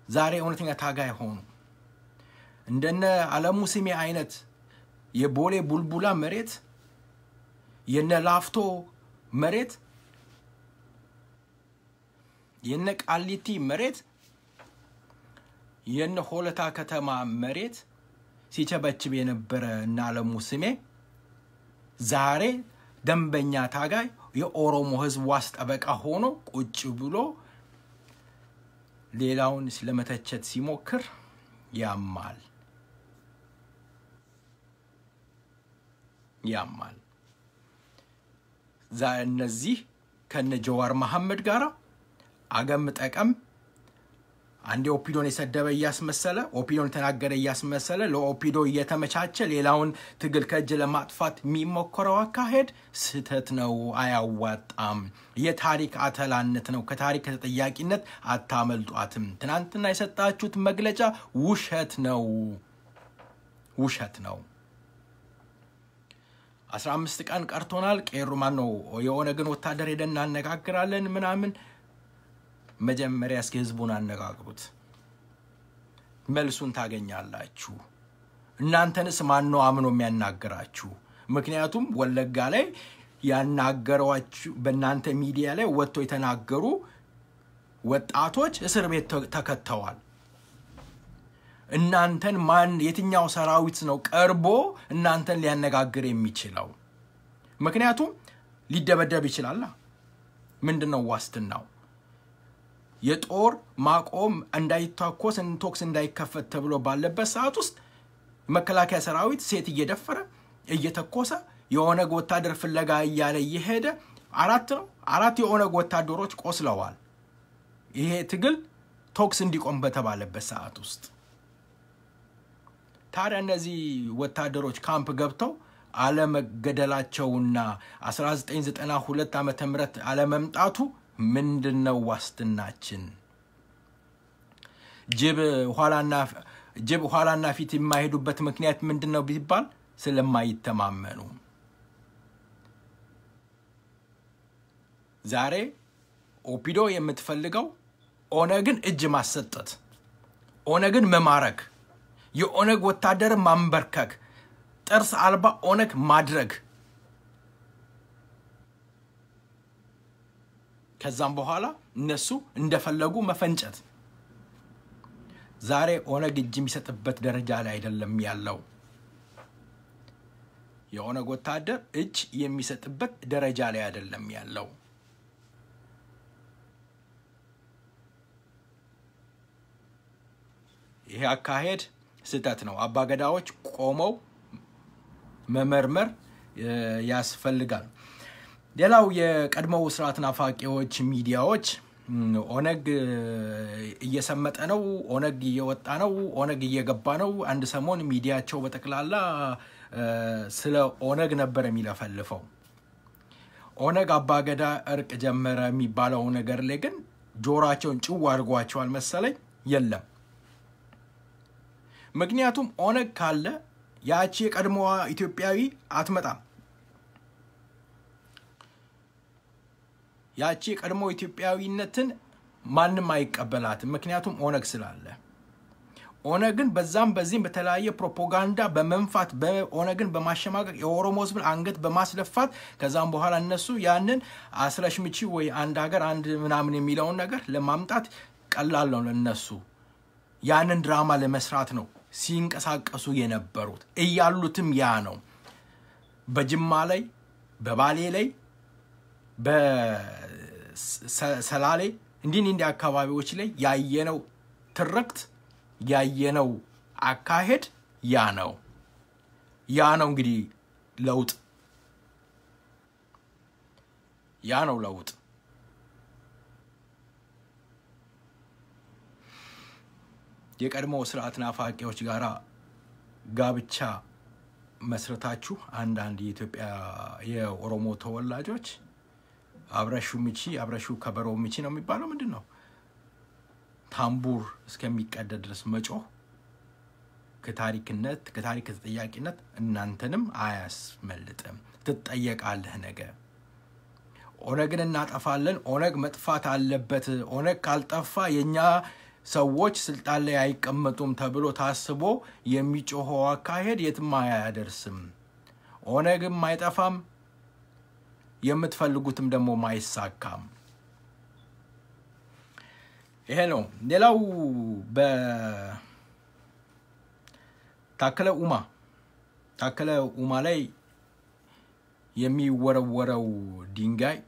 ዛሬ እውነተኛ ታጋይ ሆኑ። እንደነ አለሙ ስሜ አይነት የቦሌ ቡልቡላ መሬት የነ ላፍቶ መሬት የነ ቃሊቲ መሬት የነ ሆለታ ከተማ መሬት ሲቸበችብ የነበረ እና አለሙ ስሜ ዛሬ ደንበኛ ታጋይ የኦሮሞ ህዝብ ዋስ ጠበቃ ሆኖ ቁጭ ብሎ ሌላውን ስለመተቸት ሲሞክር ያማል እነዚህ ከነ ጀዋር መሐመድ ጋራ አገም ጠቀም አንዴ ኦፒዶን የሰደበ ያስመሰለ ኦፒዶን ተናገረ ያስመሰለ ለኦፒዶ እየተመቻቸ ሌላውን ትግል ከእጅ ለማጥፋት የሚሞከረው አካሄድ ስህተት ነው አያዋጣም የታሪክ አተላነት ነው ከታሪክ ተጠያቂነት አታመልጧትም ትናንትና የሰጣችሁት መግለጫ ውሸት ነው 15 ቀን ቀርቶናል ቄሩማን ነው የኦነግን ወታደር ሄደን እናነጋግራለን ምናምን መጀመሪያ እስኪ ህዝቡን አነጋግሩት መልሱን ታገኛላችሁ እናንተንስ ማን ነው አምኖ የሚያናግራችሁ ምክንያቱም ወለጋ ላይ ያናገሯችሁ በእናንተ ሚዲያ ላይ ወጥቶ የተናገሩ ወጣቶች እስር ቤት ተከተዋል እናንተን ማን የትኛው ሰራዊት ነው ቀርቦ እናንተን ሊያነጋግር የሚችለው ምክንያቱም ሊደበደብ ይችላል ምንድነው ዋስትናው የጦር ማቆም እንዳይታኮስ እንቶክስ እንዳይከፈት ተብሎ ባለበት ሰዓት ውስጥ መከላከያ ሰራዊት ሴት እየደፈረ እየተኮሰ የኦነግ ወታደር ፍለጋ ያለ ይሄደ አራት የኦነግ ወታደሮች ቆስለዋል ይሄ ትግል ቶክስ እንዲቆም በተባለበት ሰዓት ውስጥ ታዲያ እነዚህ ወታደሮች ካምፕ ገብተው አለመገደላቸውና 1992 ዓመተ ምህረት አለመምጣቱ ምንድነው ዋስትናችን ጅብ ኋላና ፊት የማይሄዱበት ምክንያት ምንድነው ቢባል ስለማይተማመኑ ዛሬ ኦፒዶ የምትፈልገው ኦነግን እጅ ማሰጠት ኦነግን መማረክ የኦነግ ወታደር ማንበርከክ ጥርስ አልባ ኦነግ ማድረግ ከዛም በኋላ እነሱ እንደፈለጉ መፈንጨት ዛሬ ኦነግ እጅ የሚሰጥበት ደረጃ ላይ አይደለም ያለው የኦነግ ወታደር እጅ የሚሰጥበት ደረጃ ላይ አይደለም ያለው ይሄ አካሄድ ስህተት ነው አባገዳዎች ቆመው መመርመር ያስፈልጋል ሌላው የቀድሞው ስርዓት ናፋቂዎች ሚዲያዎች ኦነግ እየሰመጠ ነው ኦነግ እየወጣ ነው ኦነግ እየገባ ነው አንድ ሰሞን ሚዲያቸው በተክላላ ስለ ኦነግ ነበር የሚለፈልፈው ኦነግ አባገዳ እርቅ ጀመረ የሚባለው ነገር ላይ ግን ጆራቸውን ጭው አድርጓቸዋል መሰለኝ የለም ምክንያቱም ኦነግ ካለ ያቺ ቀድሞዋ ኢትዮጵያዊ አትመጣም ያቺ ቀድሞ ኢትዮጵያዊነትን ማንንም አይቀበላትም ምክንያቱም ኦነግ ስላለ ኦነግን በዚህም በተለያየ ፕሮፓጋንዳ በመንፋት በኦነግን በማሸማቀቅ የኦሮሞ ህዝብን አንገት በማስለፋት ከዛም በኋላ እነሱ ያንን አስለሽምቺ ወይ አንድ ሀገር አንድ ምናምን የሚለውን ነገር ለማምጣት ቀላል ነው ለነሱ ያንን ድራማ ለመስራት ነው ሲንቀሳቀሱ የነበሩት እያሉትም ያ ነው በጅማ ላይ በባሌ ላይ በሰላሌ እንዲህ አካባቢዎች ላይ ያየነው ትርክት ያየነው አካሄድ ያ ነው እንግዲህ ለውጥ የቀድሞ ስርዓት ናፋቂዎች ጋራ ጋብቻ መስረታችሁ አንድ የኢትዮጵያ የኦሮሞ ተወላጆች አብረሹ ከበሮ ምቺ ነው የሚባለው ምንድነው ታምቡር እስከሚቀደድ ድረስ መጮህ ከታሪክ ተጠያቂነት እናንተንም አያስመልጥም ትጠየቃለህ ነገ ኦነግን እናጠፋለን ኦነግ መጥፋት አለበት ኦነግ ካልጠፋ የኛ ሰዎች ስልጣን ላይ አይቀመጡም ተብሎ ታስቦ የሚጮኸው አካሄድ የትም አያደርስም ኦነግም አይጠፋም የምትፈልጉትም ደግሞ ማይሳካም ይሄ ነው ሌላው በታከለ ኡማ ላይ የሚወረወረው ድንጋይ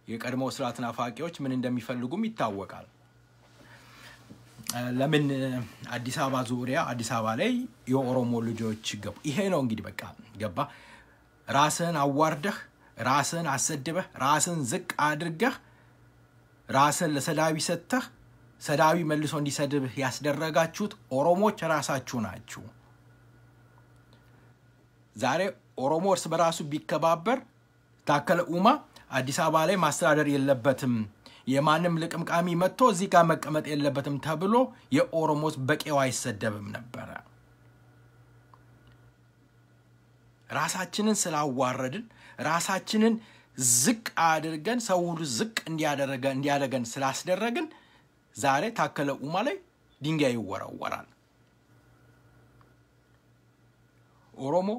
የቀድሞ ስርዓት ናፋቂዎች ምን እንደሚፈልጉም ይታወቃል ለምን አዲስ አበባ ዙሪያ አዲስ አበባ ላይ የኦሮሞ ልጆች ገቡ ይሄ ነው እንግዲህ በቃ ገባ ራስን አዋርደህ ራስን አሰድበህ ራስን ዝቅ አድርገህ ራስን ለሰዳዊ ሰተህ ሰዳዊ መልሶ እንዲሰድብህ ያስደረጋችሁት ኦሮሞዎች ራሳችሁ ናችሁ ዛሬ ኦሮሞ እርስ በራሱ ቢከባበር ታከለ ኡማ አዲስ አበባ ላይ ማስተዳደር የለበትም የማንም ልቅምቃሚ መጥቶ እዚህ ጋር መቀመጥ የለበትም ተብሎ የኦሮሞስ በቂው አይሰደብም ነበር ራሳችንን ስላዋረድን ራሳችንን ዝቅ አድርገን ሰው ሁሉ ዝቅ እንዲያደርገን ስላስደረግን ዛሬ ታከለ ኡማ ላይ ድንጋይ ይወረወራል ኦሮሞ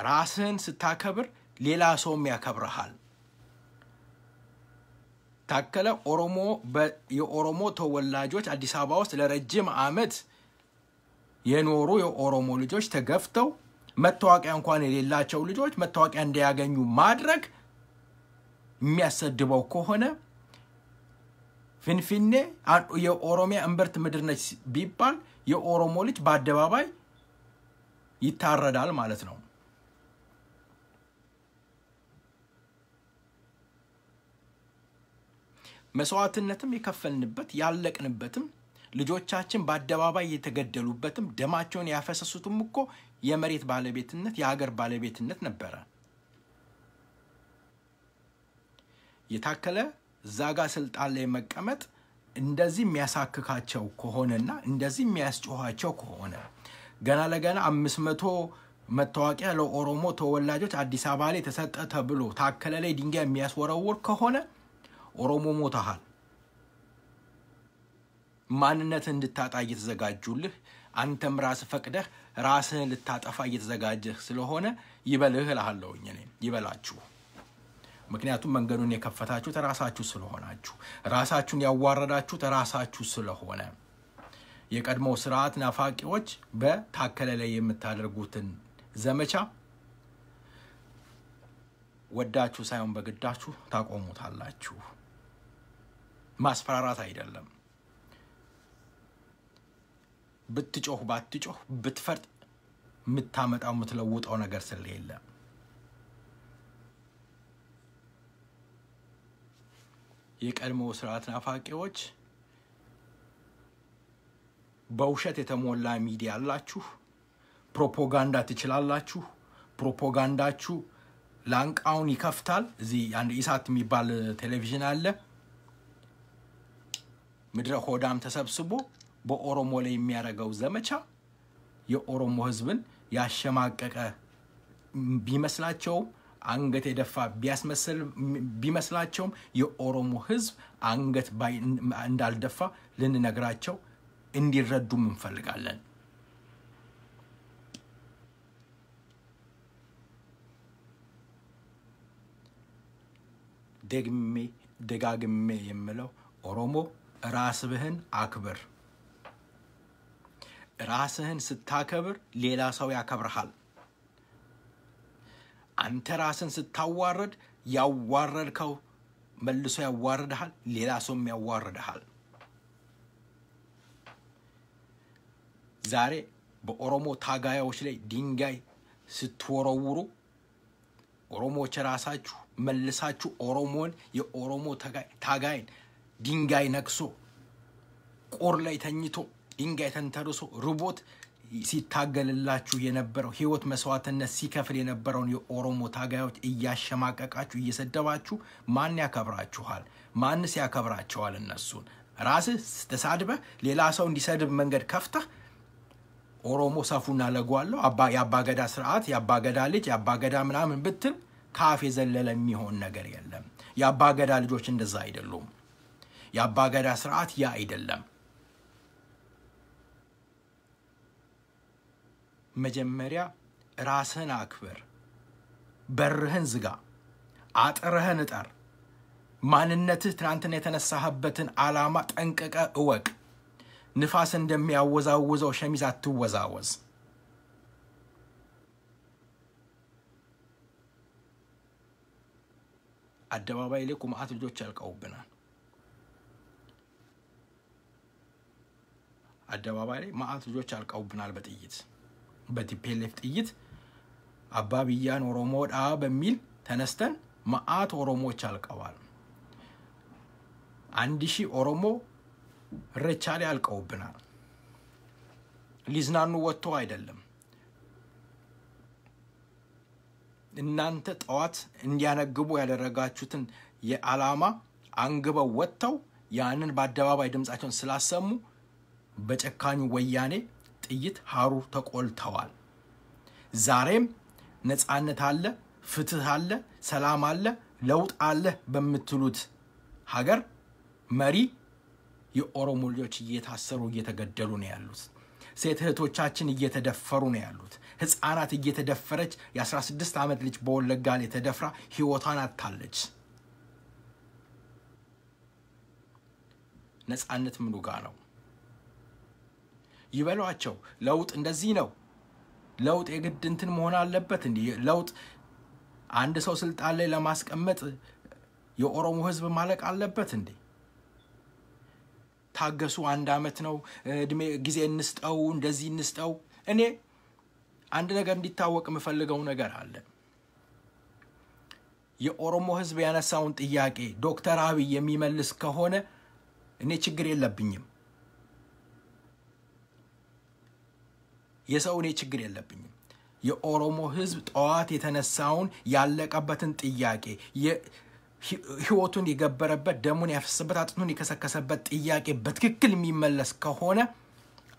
ራስን ስታከብር ሌላ ሰውም ያከብርሃል ታከለ ኦሮሞ የኦሮሞ ተወላጆች አዲስ አበባ ውስጥ ለረጅም አመት የኖሩ የኦሮሞ ልጆች ተገፍተው መታወቂያ እንኳን የሌላቸው ልጆች መታወቂያ እንዲያገኙ ማድረግ የሚያሰድበው ከሆነ ፍንፍኔ የኦሮሚያ እምብርት ምድር ነች ቢባል የኦሮሞ ልጅ በአደባባይ ይታረዳል ማለት ነው መስዋዕትነትም የከፈልንበት ያለቅንበትም ልጆቻችን በአደባባይ የተገደሉበትም ደማቸውን ያፈሰሱትም እኮ የመሬት ባለቤትነት የሀገር ባለቤትነት ነበር የታከለ ዛጋ ስልጣን ላይ መቀመጥ እንደዚህ የሚያሳክካቸው ከሆነና እንደዚህ የሚያስጮሃቸው ከሆነ ገና ለገና 500 መታወቂያ ለኦሮሞ ተወላጆች አዲስ አበባ ላይ ተሰጠ ተብሎ ታከለ ላይ ድንጋይ የሚያስወረውር ከሆነ ኦሮሞ ሞታሃል ማንነት እንድታጣ እየተዘጋጁልህ አንተም ራስ ፈቅደህ ራስህን ልታጠፋ እየተዘጋጀህ ስለሆነ ይበልህ እላለሁኝ እኔ ይበላችሁ ምክንያቱም መንገዱን የከፈታችሁ ተራሳችሁ ስለሆናችሁ ራሳችሁን ያዋረዳችሁ ተራሳችሁ ስለሆነ የቀድሞ ስርዓት ናፋቂዎች በታከለ ላይ የምታደርጉትን ዘመቻ ወዳችሁ ሳይሆን በግዳችሁ ታቆሙታላችሁ ማስፈራራት አይደለም ብትጮህ ባትጮህ ብትፈርጥ ምታመጣው ምትለውጣው ነገር ስለሌለ የቀድሞ ስርዓት ናፋቂዎች በውሸት የተሞላ ሚዲያ አላችሁ ፕሮፓጋንዳ ትችላላችሁ ፕሮፓጋንዳችሁ ላንቃውን ይከፍታል እዚህ አንድ ኢሳት የሚባል ቴሌቪዥን አለ ምድረ ሆዳም ተሰብስቦ በኦሮሞ ላይ የሚያረጋው ዘመቻ የኦሮሞ ህዝብን ያሸማቀቀ ቢመስላቸው አንገት የደፋ ቢያስመስል ቢመስላቸው የኦሮሞ ህዝብ አንገት እንዳልደፋ ለነግራቸው እንዲረዱም እንፈልጋለን ደጋግሜ የምለው ኦሮሞ ራስህን አክብር ራስህን ስታከብር ሌላ ሰው ያከብርሃል አንተ ራስን ስታዋረድ ያዋረድከው መልሶ ያዋርድሃል ሌላ ሰውም ያዋርድሃል ዛሬ በኦሮሞ ታጋዮች ላይ ድንጋይ ስትወረውሩ ኦሮሞዎች ራሳችሁ መልሳችሁ ኦሮሞን የኦሮሞ ታጋይን ድንጋይ ነክሶ ቆር ላይ ተኝቶ ድንጋይ ተንተርሶ ርቦት ሲታገልላችሁ የነበረው ህይወት መስዋዕትነት ሲከፍል የነበረውን የኦሮሞ ታጋዮች እያሸማቀቃችሁ እየሰደባችሁ ማን ያከብራችኋል ማንስ ያከብራቸዋል እነሱን ራስህ ተሳድበ ሌላ ሰው እንዲሰድብ መንገድ ከፍተህ ኦሮሞ ሰፉና ለጓለው ያባገዳ ስርዓት ያባገዳ ልጅ ያባገዳ ምናምን ብትል ካፍ የዘለለ የሚሆን ነገር የለም ያባገዳ ልጆች እንደዛ አይደሉም ያባገዳ ስርዓት ያ አይደለም መጀመሪያ ራስህን አክብር በርህን ዝጋ አጥረህን እጠር ማንነትህ ትናንትና የተነሳህበትን ዓላማ ጠንቀቀ እወቅ ንፋስ እንደሚያወዛውዘው ሸሚዝ አትወዛወዝ አደባባይ ላይ ቁማት ልጆች ያልቀውብናል አደባባይ ላይ ማአት ልጆች ያልቀውብናል በጥይት በቲፒኤልኤፍ ጥይት አባብያን ኦሮሞዳ በሚል ተነስተን ማአት ኦሮሞዎች ያልቀዋል 1000 ኦሮሞ ረቻሊ ያልቀውብናል ሊዝናኑ ወጥቶ አይደለም እናንተ ጧት እንዲያነግቡ ያደረጋችሁትን የዓላማ አንግበው ወጥተው ያንን በአደባባይ ድምጻቸውን ስላሰሙ በጨካኙ ወያኔ ጥይት ሃሩ ተቆልተዋል ዛሬም ነጻነት አለ ፍትህ አለ ሰላም አለ ለውጥ አለ በመትሉት ሀገር መሪ የኦሮሞ ልጆች እየታሰሩ እየተገደሉ ነው ያሉት ሴት እህቶቻችን እየተደፈሩ ነው ያሉት ህፃናት እየተደፈረች የ16 ዓመት ልጅ በወለጋ ላይ ተደፍራ ህይወቷን አጣለች ነጻነት ምኑ ጋር ነው ይበሏቸው ለውጥ እንደዚህ ነው ለውጥ የግድ እንትን መሆን አለበት እንዴ ለውጥ አንድ ሰው ስልጣን ላይ ለማስቀመጥ የኦሮሞ ህዝብ ማለቅ አለበት እንዴ ታገሱ አንድ አመት ነው እድሜ ጊዜ እንስጠው እንደዚህ እንስጠው እኔ አንድ ነገር እንዲታወቅ መፈልገው ነገር አለ የኦሮሞ ህዝብ ያነሳውን ጥያቄ ዶክተር አብይ የሚመልስ ከሆነ እኔ ችግር የለብኝም የሰው እኔ ችግር የለብኝም የኦሮሞ ህዝብ ጧት የተነሳውን ያለቀበትን ጥያቄ ህይወቱን የገበረበት ደሙን ያፈሰሰበት አጥንቱን የከሰከሰበት ጥያቄ በትክክል የሚመለስ ከሆነ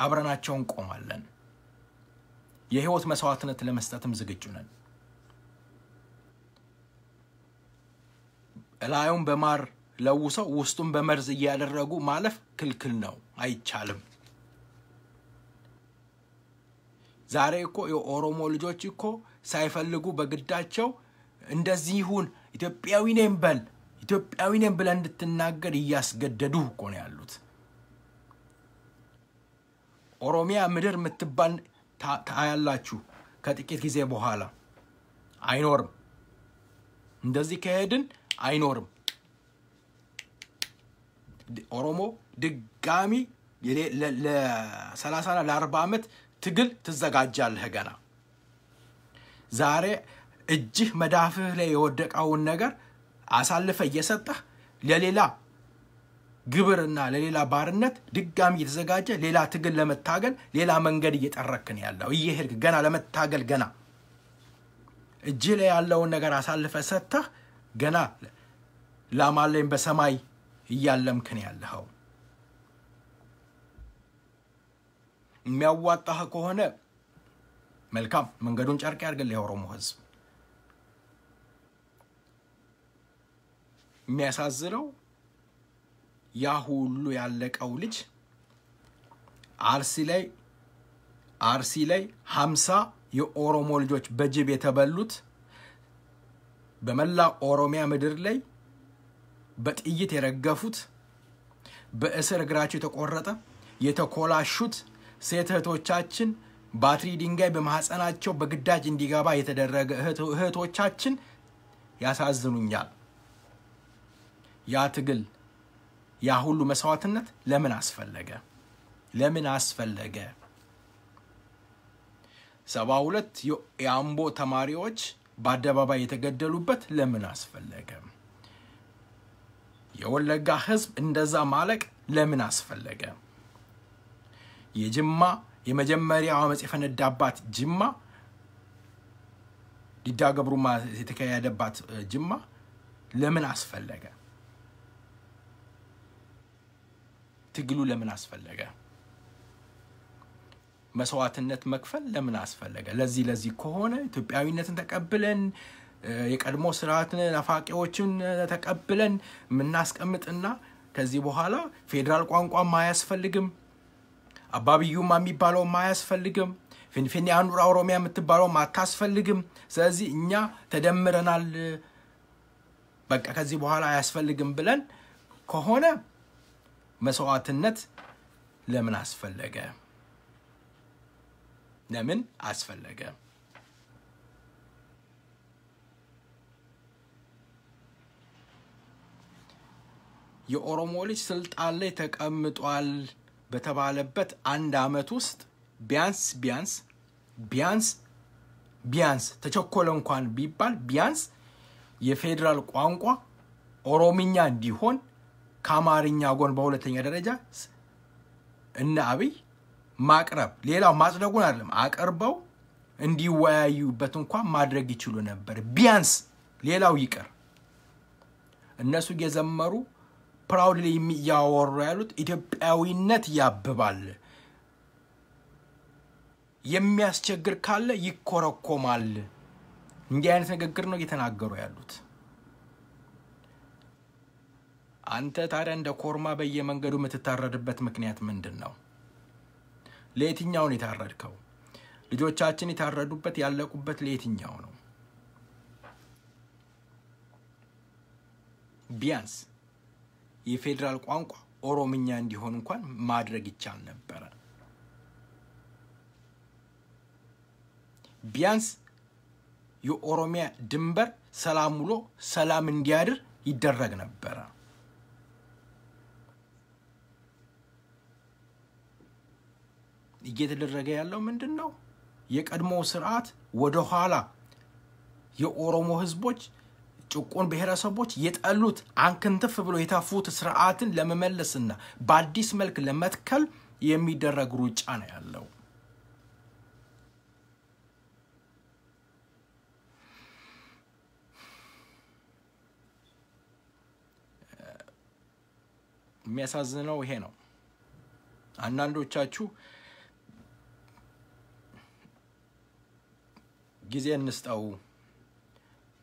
አብረናቸው እንቆማለን የህይወት መስዋዕትነት ለመስጠትም ዝግጁ ነን እላዩን በማር ለውሰው ውስጡን በመርዝ ያደረጉ ማለፍ ክልክል ነው አይቻልም ዛሬ እኮ የኦሮሞ ልጆች እኮ ሳይፈልጉ በግዳቸው እንደዚህ ይሁን ኢትዮጵያዊ ነን ብለን እንድትናገር ያስገደዱ እኮ ነው ያሉት ኦሮሚያ ምድር ምትባል ታያላችሁ ከጥቂት ጊዜ በኋላ አይኖርም እንደዚህ ከሄድን አይኖርም ኦሮሞ ድጋሚ ለ30 እና ለ40 አመት ትግል ተዘጋጃለህ ገና ዛሬ እጅህ መዳፍህ ላይ የወደቀውን ነገር አሳልፈ እየሰጠህ ለሌላ ግብርና ለሌላ ባርነት ድጋሚ እየተዘጋጀ ሌላ ትግል ለመታገል ሌላ መንገድ እየጠረክን ያለው እየሄድክ ገና ለመታገል ገና እጅህ ላይ ያለውን ነገር አሳልፈ ሰጥተህ ገና ላማለኝ በሰማይ እያለምክን ያለው የሚያዋጣህ ከሆነ መልካም መንገዱን ጨርቅ ያርግልህ የኦሮሞ ህዝብ የሚያሳዝነው ያ ሁሉ ያለቀው ልጅ አርሲ ላይ 50 የኦሮሞ ልጆች በጅብ የተበሉት በመላ ኦሮሚያ ምድር ላይ በጥይት የረገፉት በእስር እግራቸው የተቆረጠ የተኮላሹት ሴት እህቶቻችን ባትሪ ድንጋይ በማህፀናቸው በግዳጅ እንዲገባ የተደረገ እህቶቻችን ያሳዝኑኛል ያ ትግል ያ ሁሉ መስዋዕትነት ለምን አስፈለገ 72 የአምቦ ተማሪዎች በአደባባይ የተገደሉበት ለምን አስፈለገ የወለጋ ህዝብ እንደዛ ማለቅ ለምን አስፈለገ የጅማ የመጀመሪያው አመጽ የፈነዳባት ጅማ ዲዳገብሩማ የተካሄደባት ጅማ ለምን አስፈለገ ትግሉ ለምን አስፈለገ መስዋዕትነት መክፈል ለምን አስፈለገ ለዚህ ከሆነ ኢትዮጵያዊነትን ተቀብለን የቀድሞ ስርዓትን አፋቂዎችን ተቀብለን ምናስቀምጥና ከዚህ በኋላ ፌደራል ቋንቋ ማያስፈልግም አባብዩማ የሚባለው ማያስፈልግም ፍንፍኔ አንዱራ ኦሮሚያ የምትባለው ማታስፈልግም ስለዚህ እኛ ተደምረናል በቃ ከዚህ በኋላ አያስፈልግም ብለን ከሆነ መስዋዕትነት ለምን አስፈለገ የኦሮሞ ልጅ ስልጣን ላይ ተቀምጧል በተባለበት አንድ አመት ውስጥ ቢያንስ ተቸኮለ እንኳን ቢባል ቢያንስ የፌደራል ቋንቋ ኦሮምኛ እንዲሆን ከአማርኛ ጎን በሁለተኛ ደረጃ እና አብይ ማቅረብ ሌላው ማጽደቁን አይደለም አቀርበው እንዲወያዩበት እንኳን ማድረግ ይችሉ ነበር ቢያንስ ሌላው ይቀር እነሱ የዘመሩ ፕራውድሊ የሚያወሩ ያሉት ኢትዮጵያዊነት ያብባል የሚያስቸግር ካለ ይኮረኮማል እንዲህ አይነት ንግግር ነው እየተናገሩ ያሉት አንተ ታዲያ እንደ ኮርማ በየመንገዱ የምትታረድበት ምክንያት ምንድነው ለየትኛው ነው የታረድከው ልጆቻችን የታረዱበት ያለቁበት ለየትኛው ነው ቢያንስ የፌደራል ቋንቋ ኦሮምኛ እንዲሆን እንኳን ማድረግ ይቻል ነበር ቢያንስ የኦሮሚያ ድንበር ሰላም ውሎ ሰላም እንዲያድር ይደረግ ነበር እየተደረገ ያለው ምንድነው የቀድሞ ስርዓት ወደ ኋላ የኦሮሞ ህዝቦች ጭቁን ብሔረሰቦች የጠሉት አንከንተፍ ብሎ የታፉት ስርዓትን ለመመለስና በአዲስ መልክ ለመትከል የሚደረግ ሩጫ ነው ያለው የሚያሳዝነው ይሄ ነው አንዳንዶቻችሁ ጊዜ እንስጣው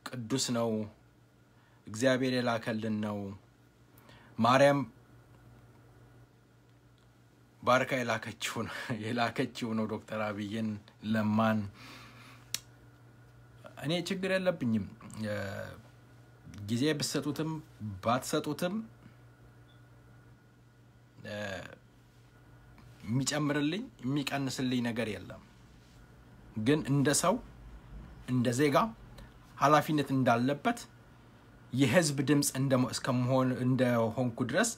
ቅዱስ ነው እግዚአብሔር የላከልን ነው ማርያም ባርካ የላከችው ነው ዶክተር አብይን ለማን እኔ ችግር የለብኝም ጊዜ በሰጡትም ባትሰጡትም የሚጨምርልኝ የሚቀንስልኝ ነገር የለም ግን እንደ ሰው እንደ ዜጋ ኃላፊነት እንዳለበት የህዝብ ድምጽ እስከመሆን እንደሆንኩ ድረስ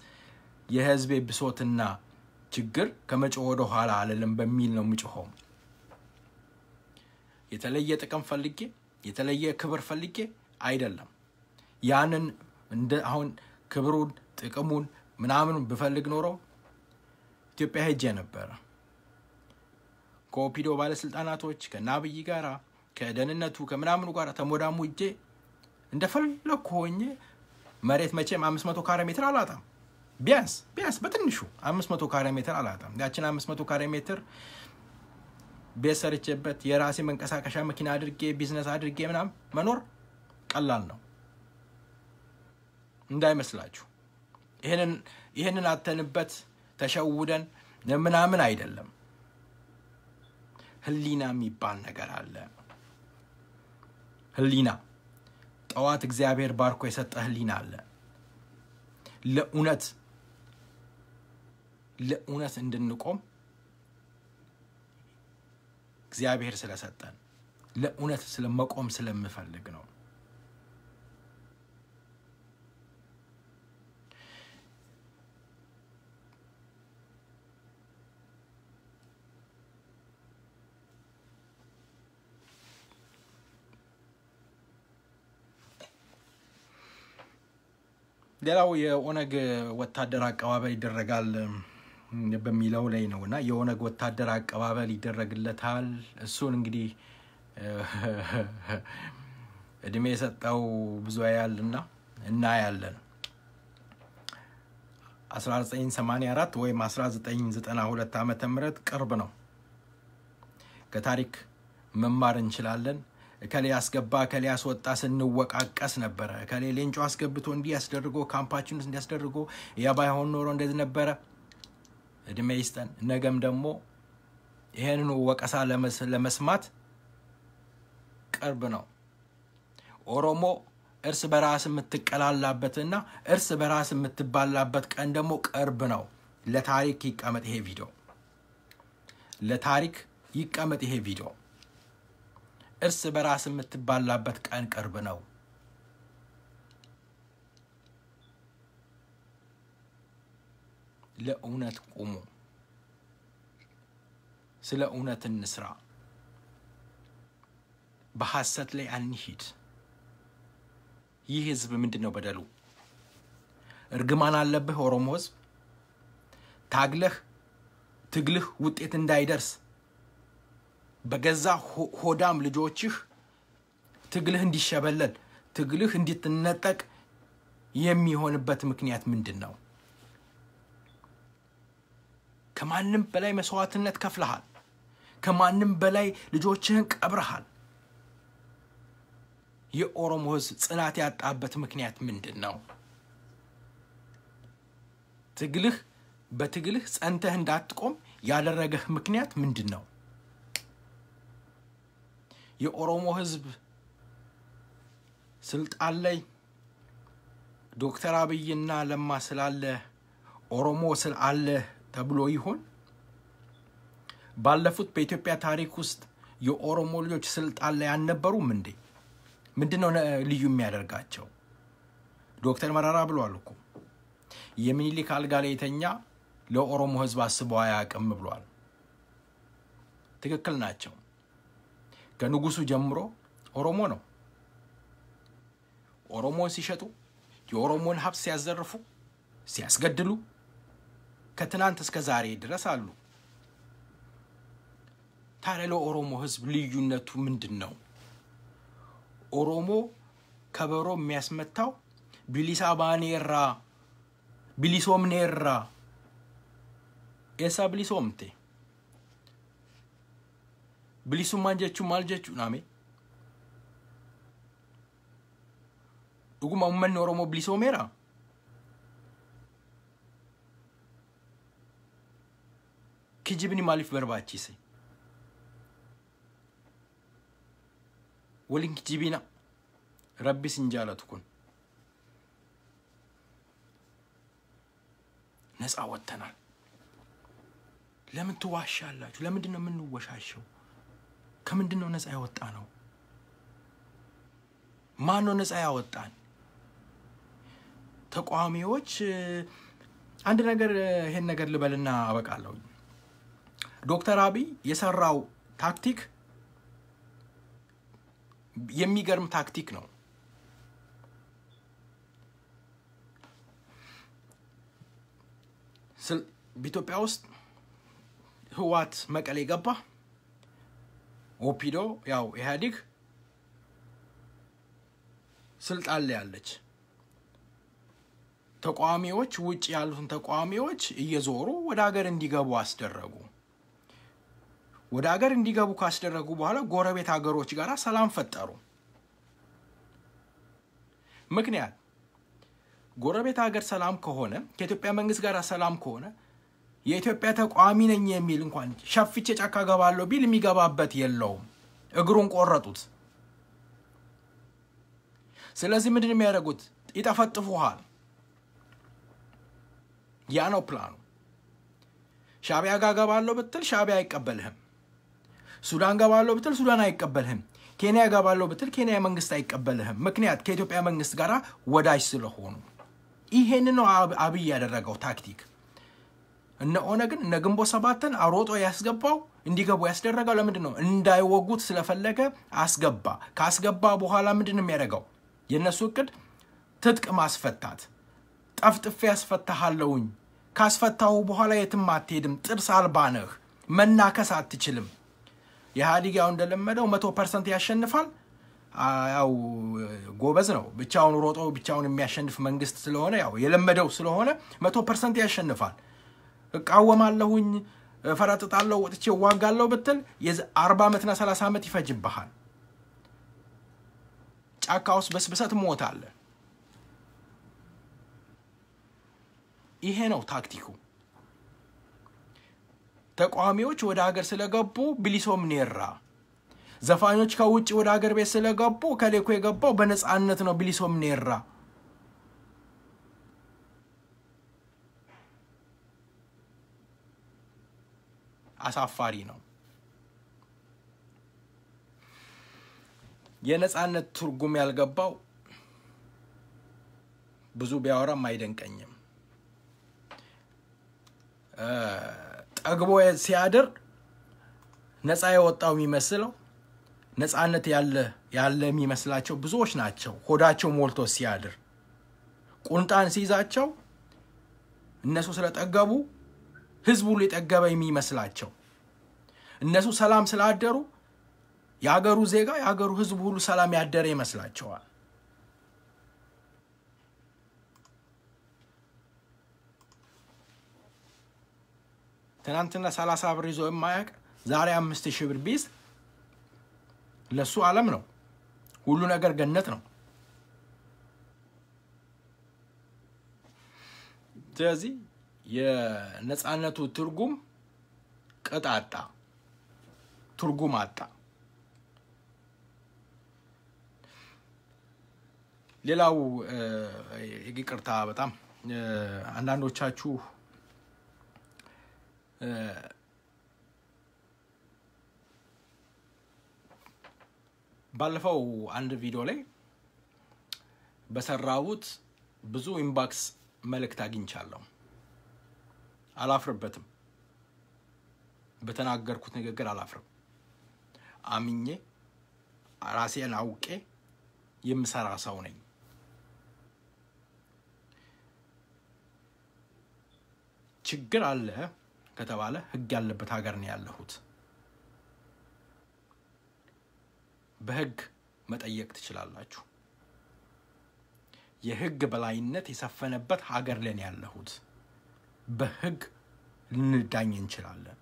የህዝብ ብሶትና ችግር ከመጮህ ወደ ኋላ አለለም በሚል ነው ምጮኸው የተለየ ጥቅም ፈልጌ የተለየ ክብር ፈልጌ አይደለም ያንን እንደ አሁን ክብሩን ጥቅሙን ምናምን በፈልግ ኖሮ ኢትዮጵያ ሄጄ ነበር ኮፒዶ ባለስልጣናቶች ከናብይ ጋራ ከደህንነቱ ከምናምኑ ጋራ ተሞዳሙ እጄ እንደፈለኩ ሆኜ መሬት መቼም 500 ካሬ ሜትር አላጣም ቢያንስ በትንሹ 500 ካሬ ሜትር አላጣም ያችን 500 ካሬ ሜትር በሰርቼበት የራሴ መንቀሳቀሻ መኪና አድርጌ ቢዝነስ አድርጌ ምናምን መኖር ቀላል ነው እንዳይመስላችሁ ይሄንን አተንበት ተሸውደን ምናምን አይደለም ህሊና የሚባል ነገር አለ ህሊና ጠዋት እግዚአብሔር ባርኮ የሰጠ ህሊና አለ ለኡነት እንድንቆም እግዚአብሔር ስለሰጠን ለኡነት ስለመቆም ስለምፈልግ ነው ሌላው የኦነግ ወታደር አቀባበል ይደረጋል በሚለው ላይ ነውና የኦነግ ወታደር አቀባበል ይደረግለታል እሱን እንግዲህ እድሜ የሰጠው ብዙ ያያልና እና ያለን 1984 ወይ 1992 ዓመተ ምህረት ቅርብ ነው ከታሪክ መማር እንችላለን ከሌ ያስገባ ከሌ ያስወጣ ስንወቃቀስ ነበር ከሌ ሌንጮ አስገብቶ እንዲያስደርጎ ካምፓችን እንዲያስደርጎ ያባይሆን ኖሮ እንደዚህ ነበር እድሜ ይስጠን ነገም ደግሞ ይሄንን ወቀሳ ለመስማት ቅርብ ነው ኦሮሞ እርስ በራስ የምትቀላላበትና እርስ በራስ የምትባላበት ቀን ደግሞ ቅርብ ነው ለታሪክ ይቀመጥ ይሄ ቪዲዮ ለታሪክ ይቀመጥ ይሄ ቪዲዮ እርስ በራስ የምትባላበት ቀን ቅርብ ነው ለእውነት ቁሙ ስለ እውነት እንስራ በሐሰት ላይ አንሂድ ይህ ህዝብ ምንድነው በደሉ እርግማን አለብህ ኦሮሞ ህዝብ ታግለህ ትግልህ ውጤት እንዳይደርስ በገዛ ሆዳም ልጆችህ ትግልህ እንዲሸበለል ትግልህ እንዲትነጠቅ የሚሆንበት ምክንያት ምንድነው ከማንም በላይ መስዋዕትነት ከፍለሃል ከማንም በላይ ልጆችህን ቀብረሃል የኦሮሞ ህዝብ ጽናት ያጣበት ምክንያት ምንድነው ትግልህ በትግልህ ጸንተህ እንዳትቆም ያደረገህ ምክንያት ምንድነው የኦሮሞ ህዝብ ስልጣን ላይ ዶክተር አብይና ለማ ስላለ ኦሮሞ ስላለ ተብሎ ይሆን ባለፉት በኢትዮጵያ ታሪክ ውስጥ የኦሮሞ ልጆች ስልጣን ላይ አልነበሩም እንዴ ምንድነው ልዩ የሚያደርጋቸው ዶክተር መራራ ብሏል እኮ የሚኒሊክ አልጋ ላይ የተኛ ለኦሮሞ ህዝብ አስበው አያውቅም ብሏል ትክክል ናቸው ከንጉሱ ጀምሮ ኦሮሞ ነው ኦሮሞን ሲሸጡ የኦሮሞን ሀብት ሲያዘርፉ ሲያስገድሉ ከትናንት እስከ ዛሬ ድረስ አሉ ታዲያ ለኦሮሞ ህዝብ ልዩነቱ ምንድነው ኦሮሞ ከበሮ የሚያስመታው ቢሊሳ ባኔራ ቢሊሶምኔራ ኤሳ ቢሊሶምቴ ቢሊሱማን ጀቹ ማልጀቹ ናሜ ዱጉማ ኡመን ኦሮሞ ቢሊሶሜራ kijibni malif barbaachise walin kijibina rabbi sinjaalatu kun ነፃ ወጥተናል ለምን ትዋሻላችሁ ለምንድነው የምንወሻሸው ከመንድነው ነፃ ያወጣነው ማን ነው ነፃ ያወጣን ተቋሚዎች አንድ ነገር ይሄን ነገር ልበልና አበቃለሁ ዶክተር አብይ የሰራው ታክቲክ የሚገርም ታክቲክ ነው በኢትዮጵያ ውስጥ ህዋት መቀሌ ገባ ኦፒዶ ያው ኢህአዲግ ስልጣን ላይ ያለች ተቋሚዎች ውጪ ያሉትን ተቋሚዎች እየዞሩ ወደ ሀገር እንዲገቡ አስደረጉ ወደ ሀገር እንዲገቡ ካስደረጉ በኋላ ጎረቤት ሀገሮች ጋር ሰላም ፈጠሩ ምክንያት ጎረቤት ሀገር ሰላም ከሆነ ከኢትዮጵያ መንግስት ጋር ሰላም ከሆነ የኢትዮጵያ ተቋሚ ነኝ የሚል እንኳን ሸፍቼ ጫካ ገባለው ቢል የሚገባበት የለውም እግሩን ቆረጡት ስለዚህ ምንድነው የሚያደርጉት ይጣፈጥፉሃል ያ ነው ፕላኑ ሻቢያ ጋር ገባለው ብትል ሻቢያ አይቀበልህም ሱዳን ገባለው ብትል ሱዳን አይቀበልህም ኬንያ ገባለው ብትል ኬንያ መንግስት አይቀበልህም ምክንያት ከኢትዮጵያ መንግስት ጋር ወዳጅ ስለሆኑ ይሄን ነው አብይ ያደረገው ታክቲክ እነ ኦነግን እነ ግንቦ ሰባትን አሮጦ ያስገባው እንዲገቡ ያስደረገው ለምንድነው እንዳይወጉት ስለፈለገ አስገባ ካስገባ በኋላ ምንድነው የሚያደርገው የነሱ እቅድ ትጥቅ ማስፈታት ጠፍጥፍ ያስፈታሃለውኝ ካስፈታው በኋላ የትም አትሄድም ጥርስ አልባነህ መናከስ አትችልም የሃዲጋው እንደለመደው 100% ያሸንፋል ያው ጎበዝ ነው ብቻውን ሮጦ ብቻውን የሚያሸንፍ መንግስት ስለሆነ ያው የለመደው ስለሆነ 100% ያሸንፋል እቃወማለሁኝ ፈራጥጣለሁ ወጥቼ ዋጋለሁ ብትል የ40 አመትና 30 አመት ይፈጅብሃል ጫካውስ በስብሰት ሞታለ ይሄ ነው ታክቲኩ ተቋሚዎች ወደ ሀገር ስለገቡ ቢሊሶም ኔራ ዘፋኞች ከውጪ ወደ ሀገር ቤት ስለገቡ ከሌኮ የገባው በነጻነት ነው ቢሊሶም ኔራ አሳፋሪ ነው የነጻነት ትርጉም ያልገባው ብዙ ቢያወራም አይደንቀኝም ጠግቦ ሲያድር ነፃ የወጣው የሚመስለው ነፃነት ያለ የሚመስላቸው ብዙዎች ናቸው ሆዳቸው ሞልቶ ሲያድር ቁንጣን ሲይዛቸው እነሱ ስለጠገቡ ህዝቡ ሊጠገበ የሚመስላቸው እነሱ ሰላም ስላደሩ ያገሩ ዜጋ ያገሩ ህዝብ ሁሉ ሰላም ያደረ ይመስላቸዋል ትናንትና 30 ብር ይዞ የማያውቅ ዛሬ 5000 ብር ቢስ ለሱ ዓለም ነው ሁሉ ነገር ገነት ነው ስለዚህ የነፃነቱ ትርጉም ቀጣጣ ትርጉም አጣ ሌላው ይቅርታ በጣም አንዳንዶቻችሁ ባለፈው አንድ ቪዲዮ ላይ በሰራውት ብዙ ኢንባክስ መልእክት አግኝቻለሁ አላፍርበትም በተናገርኩት ንግግር አላፍርም አምኜ ራሴን አውቄ የምሰራ ሰው ነኝ ችግር አለ ከተባለ ህግ ያለበት ሀገር ነው ያለሁት በህግ መጠየቅ ትችላላችሁ የህግ በላይነት የሰፈነበት ሀገር ላይ ነው ያለሁት በህግ ልንዳኝ እንችላለን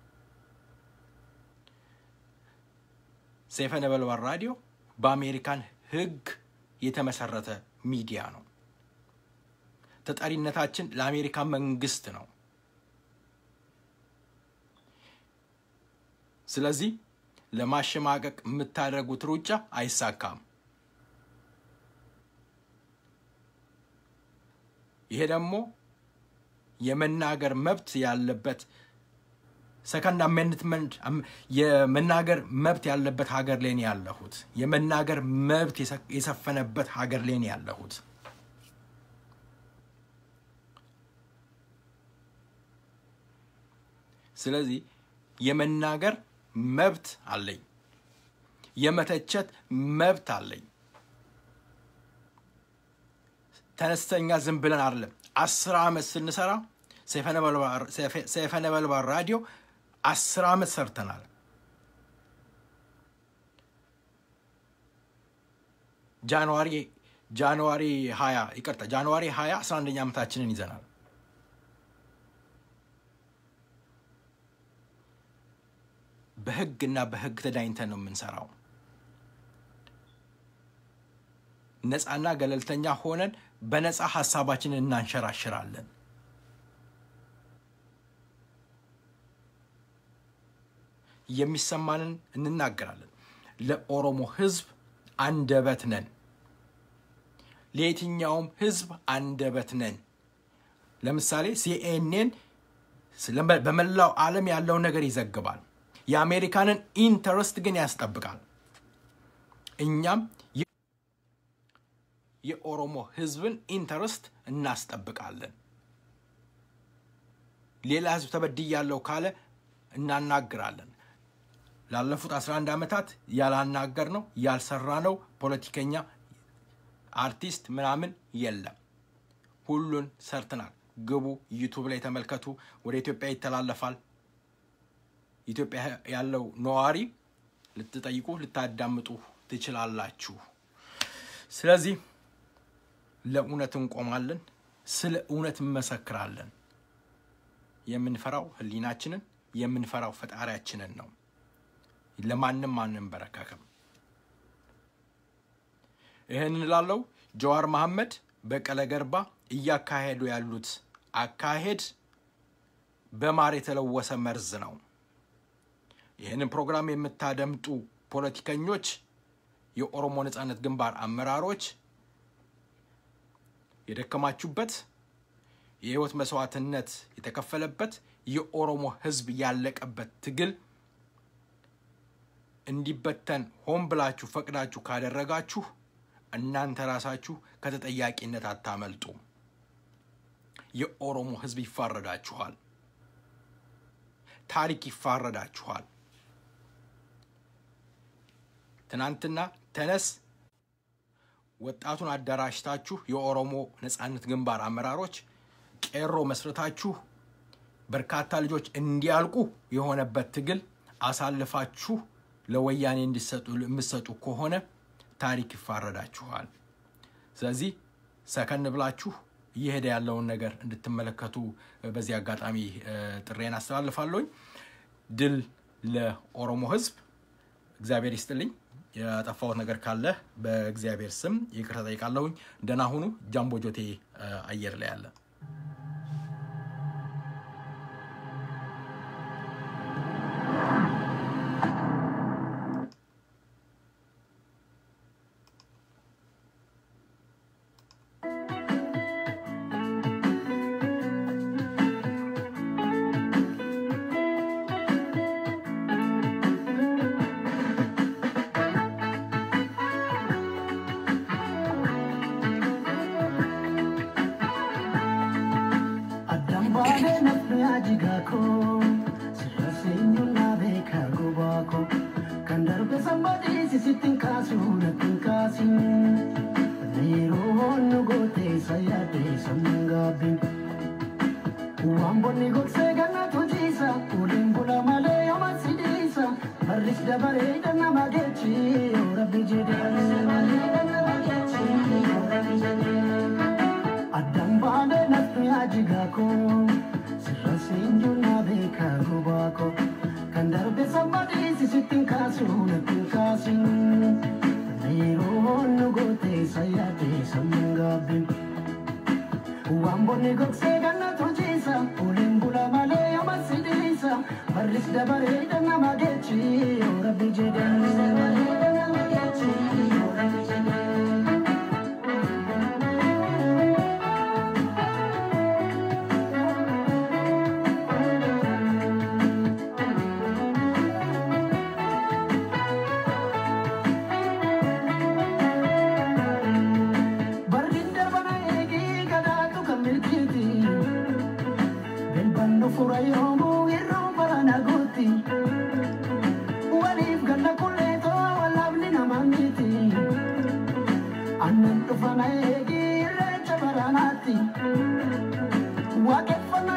ሰይፈ ነበልባል ራዲዮ በአሜሪካን ህግ የተመሰረተ ሚዲያ ነው ተጣሪነታችን ለአሜሪካ መንግስት ነው ስለዚህ ለማሸማቀቅ የምታደርጉት ሩጫ አይሳካም ይሄ ደግሞ የመናገር መብት ያለበት ሰከንድ አሜንድመንት የመናገር መብት ያለበት ሀገር ላይ ነው ያለሁት የመናገር መብት የሰፈነበት ሀገር ላይ ነው ያለሁት ስለዚህ የመናገር መብት አለኝ የመተቸት መብት አለኝ ተነስተኛ ዝም ብለን አይደለም 10 አመት ስንሰራ ሰይፈ ነበልባል ራዲዮ 10 አመት ሰርተናል ጃንዋሪ 20 ይቅርታ ጃንዋሪ 20 11ኛ አመታችንን ይዘናል በህግና በህግ ተዳኝተን ነው የምንሰራው ነፃና ገለልተኛ ሆነን በነፃ ሐሳባችንን እናንሸራሽራለን የሚሰማንን እንናገራለን ለኦሮሞ ህዝብ አንደበት ነን ለየትኛውም ህዝብ አንደበት ነን ለምሳሌ CNN በመላው ዓለም ያለው ነገር ይዘግባል የአሜሪካንን ኢንተረስት ግን ያስጠብቃል እኛም የኦሮሞ ህዝብን ኢንተረስት እናስጠብቃለን ሌላ ህዝብ ተበድያለው ካለ እናናግራለን ላለፉት 11 አመታት ያላናገር ነው ያልሰራ ነው ፖለቲከኛ አርቲስት ምናምን የለም ሁሉን ሰርተናል ግቡ ዩቲዩብ ላይ ተመልከቱ ወደ ኢትዮጵያ ይተላለፋል ኢትዮጵያ ያለው ነዋሪ ልትጠይቁ ልታዳምጡ ትችላላችሁ ስለዚህ ለኡነት እንቆማለን ስለ ኡነት መሰክራለን የምንፈራው ህሊናችንን የምንፈራው ፈጣሪያችንን ነው ለማንም አንንበረከክም ይሄንን ላለው ጀዋር መሐመድ በቀለ ገርባ እያካሄዱ ያሉት አካሄድ በማር የተለወሰ መርዝ ነው ይሄንን ፕሮግራም የምታደምጡ ፖለቲከኞች የኦሮሞ ነጻነት ግንባር አመራሮች የደከማችሁበት የህይወት መስዋዕትነት የተከፈለበት የኦሮሞ ህዝብ ያለቀበት ትግል እንዲበተን ሆን ብላችሁ ፈቅዳችሁ ካደረጋችሁ እናንተ ራሳችሁ ከተጠያቂነት አታመልጡ የኦሮሞ ህዝብ ይፋረዳችኋል ታሪክ ይፋረዳችኋል ትናንትና ተነስ ወጣቱን አዳራሽታችሁ የኦሮሞ ነጻነት ግንባር አመራሮች ቄሮ መስረታችሁ በርካታ ልጆች እንዲያልቁ የሆነበት ትግል አሳልፋችሁ ለወያኔ እንዲሰጡ ከሆነ ታሪክ ይፋረዳችኋል ስለዚህ ሰከን ብላችሁ ይሄደ ያለውን ነገር እንድትመለከቱ በዚህ አጋጣሚ ጥሬን አስተላልፋለሁ ድል ለኦሮሞ ህዝብ እግዚአብሔር ይስጥልኝ ያጠፋው ነገር ካለ በእግዚአብሔር ስም ይቅርታ ጠይቃለሁ ደና ሁኑ ጃምቦ ጆቴ አየር ላይ ያለ Annan tufana egi recha baranati Waqeffana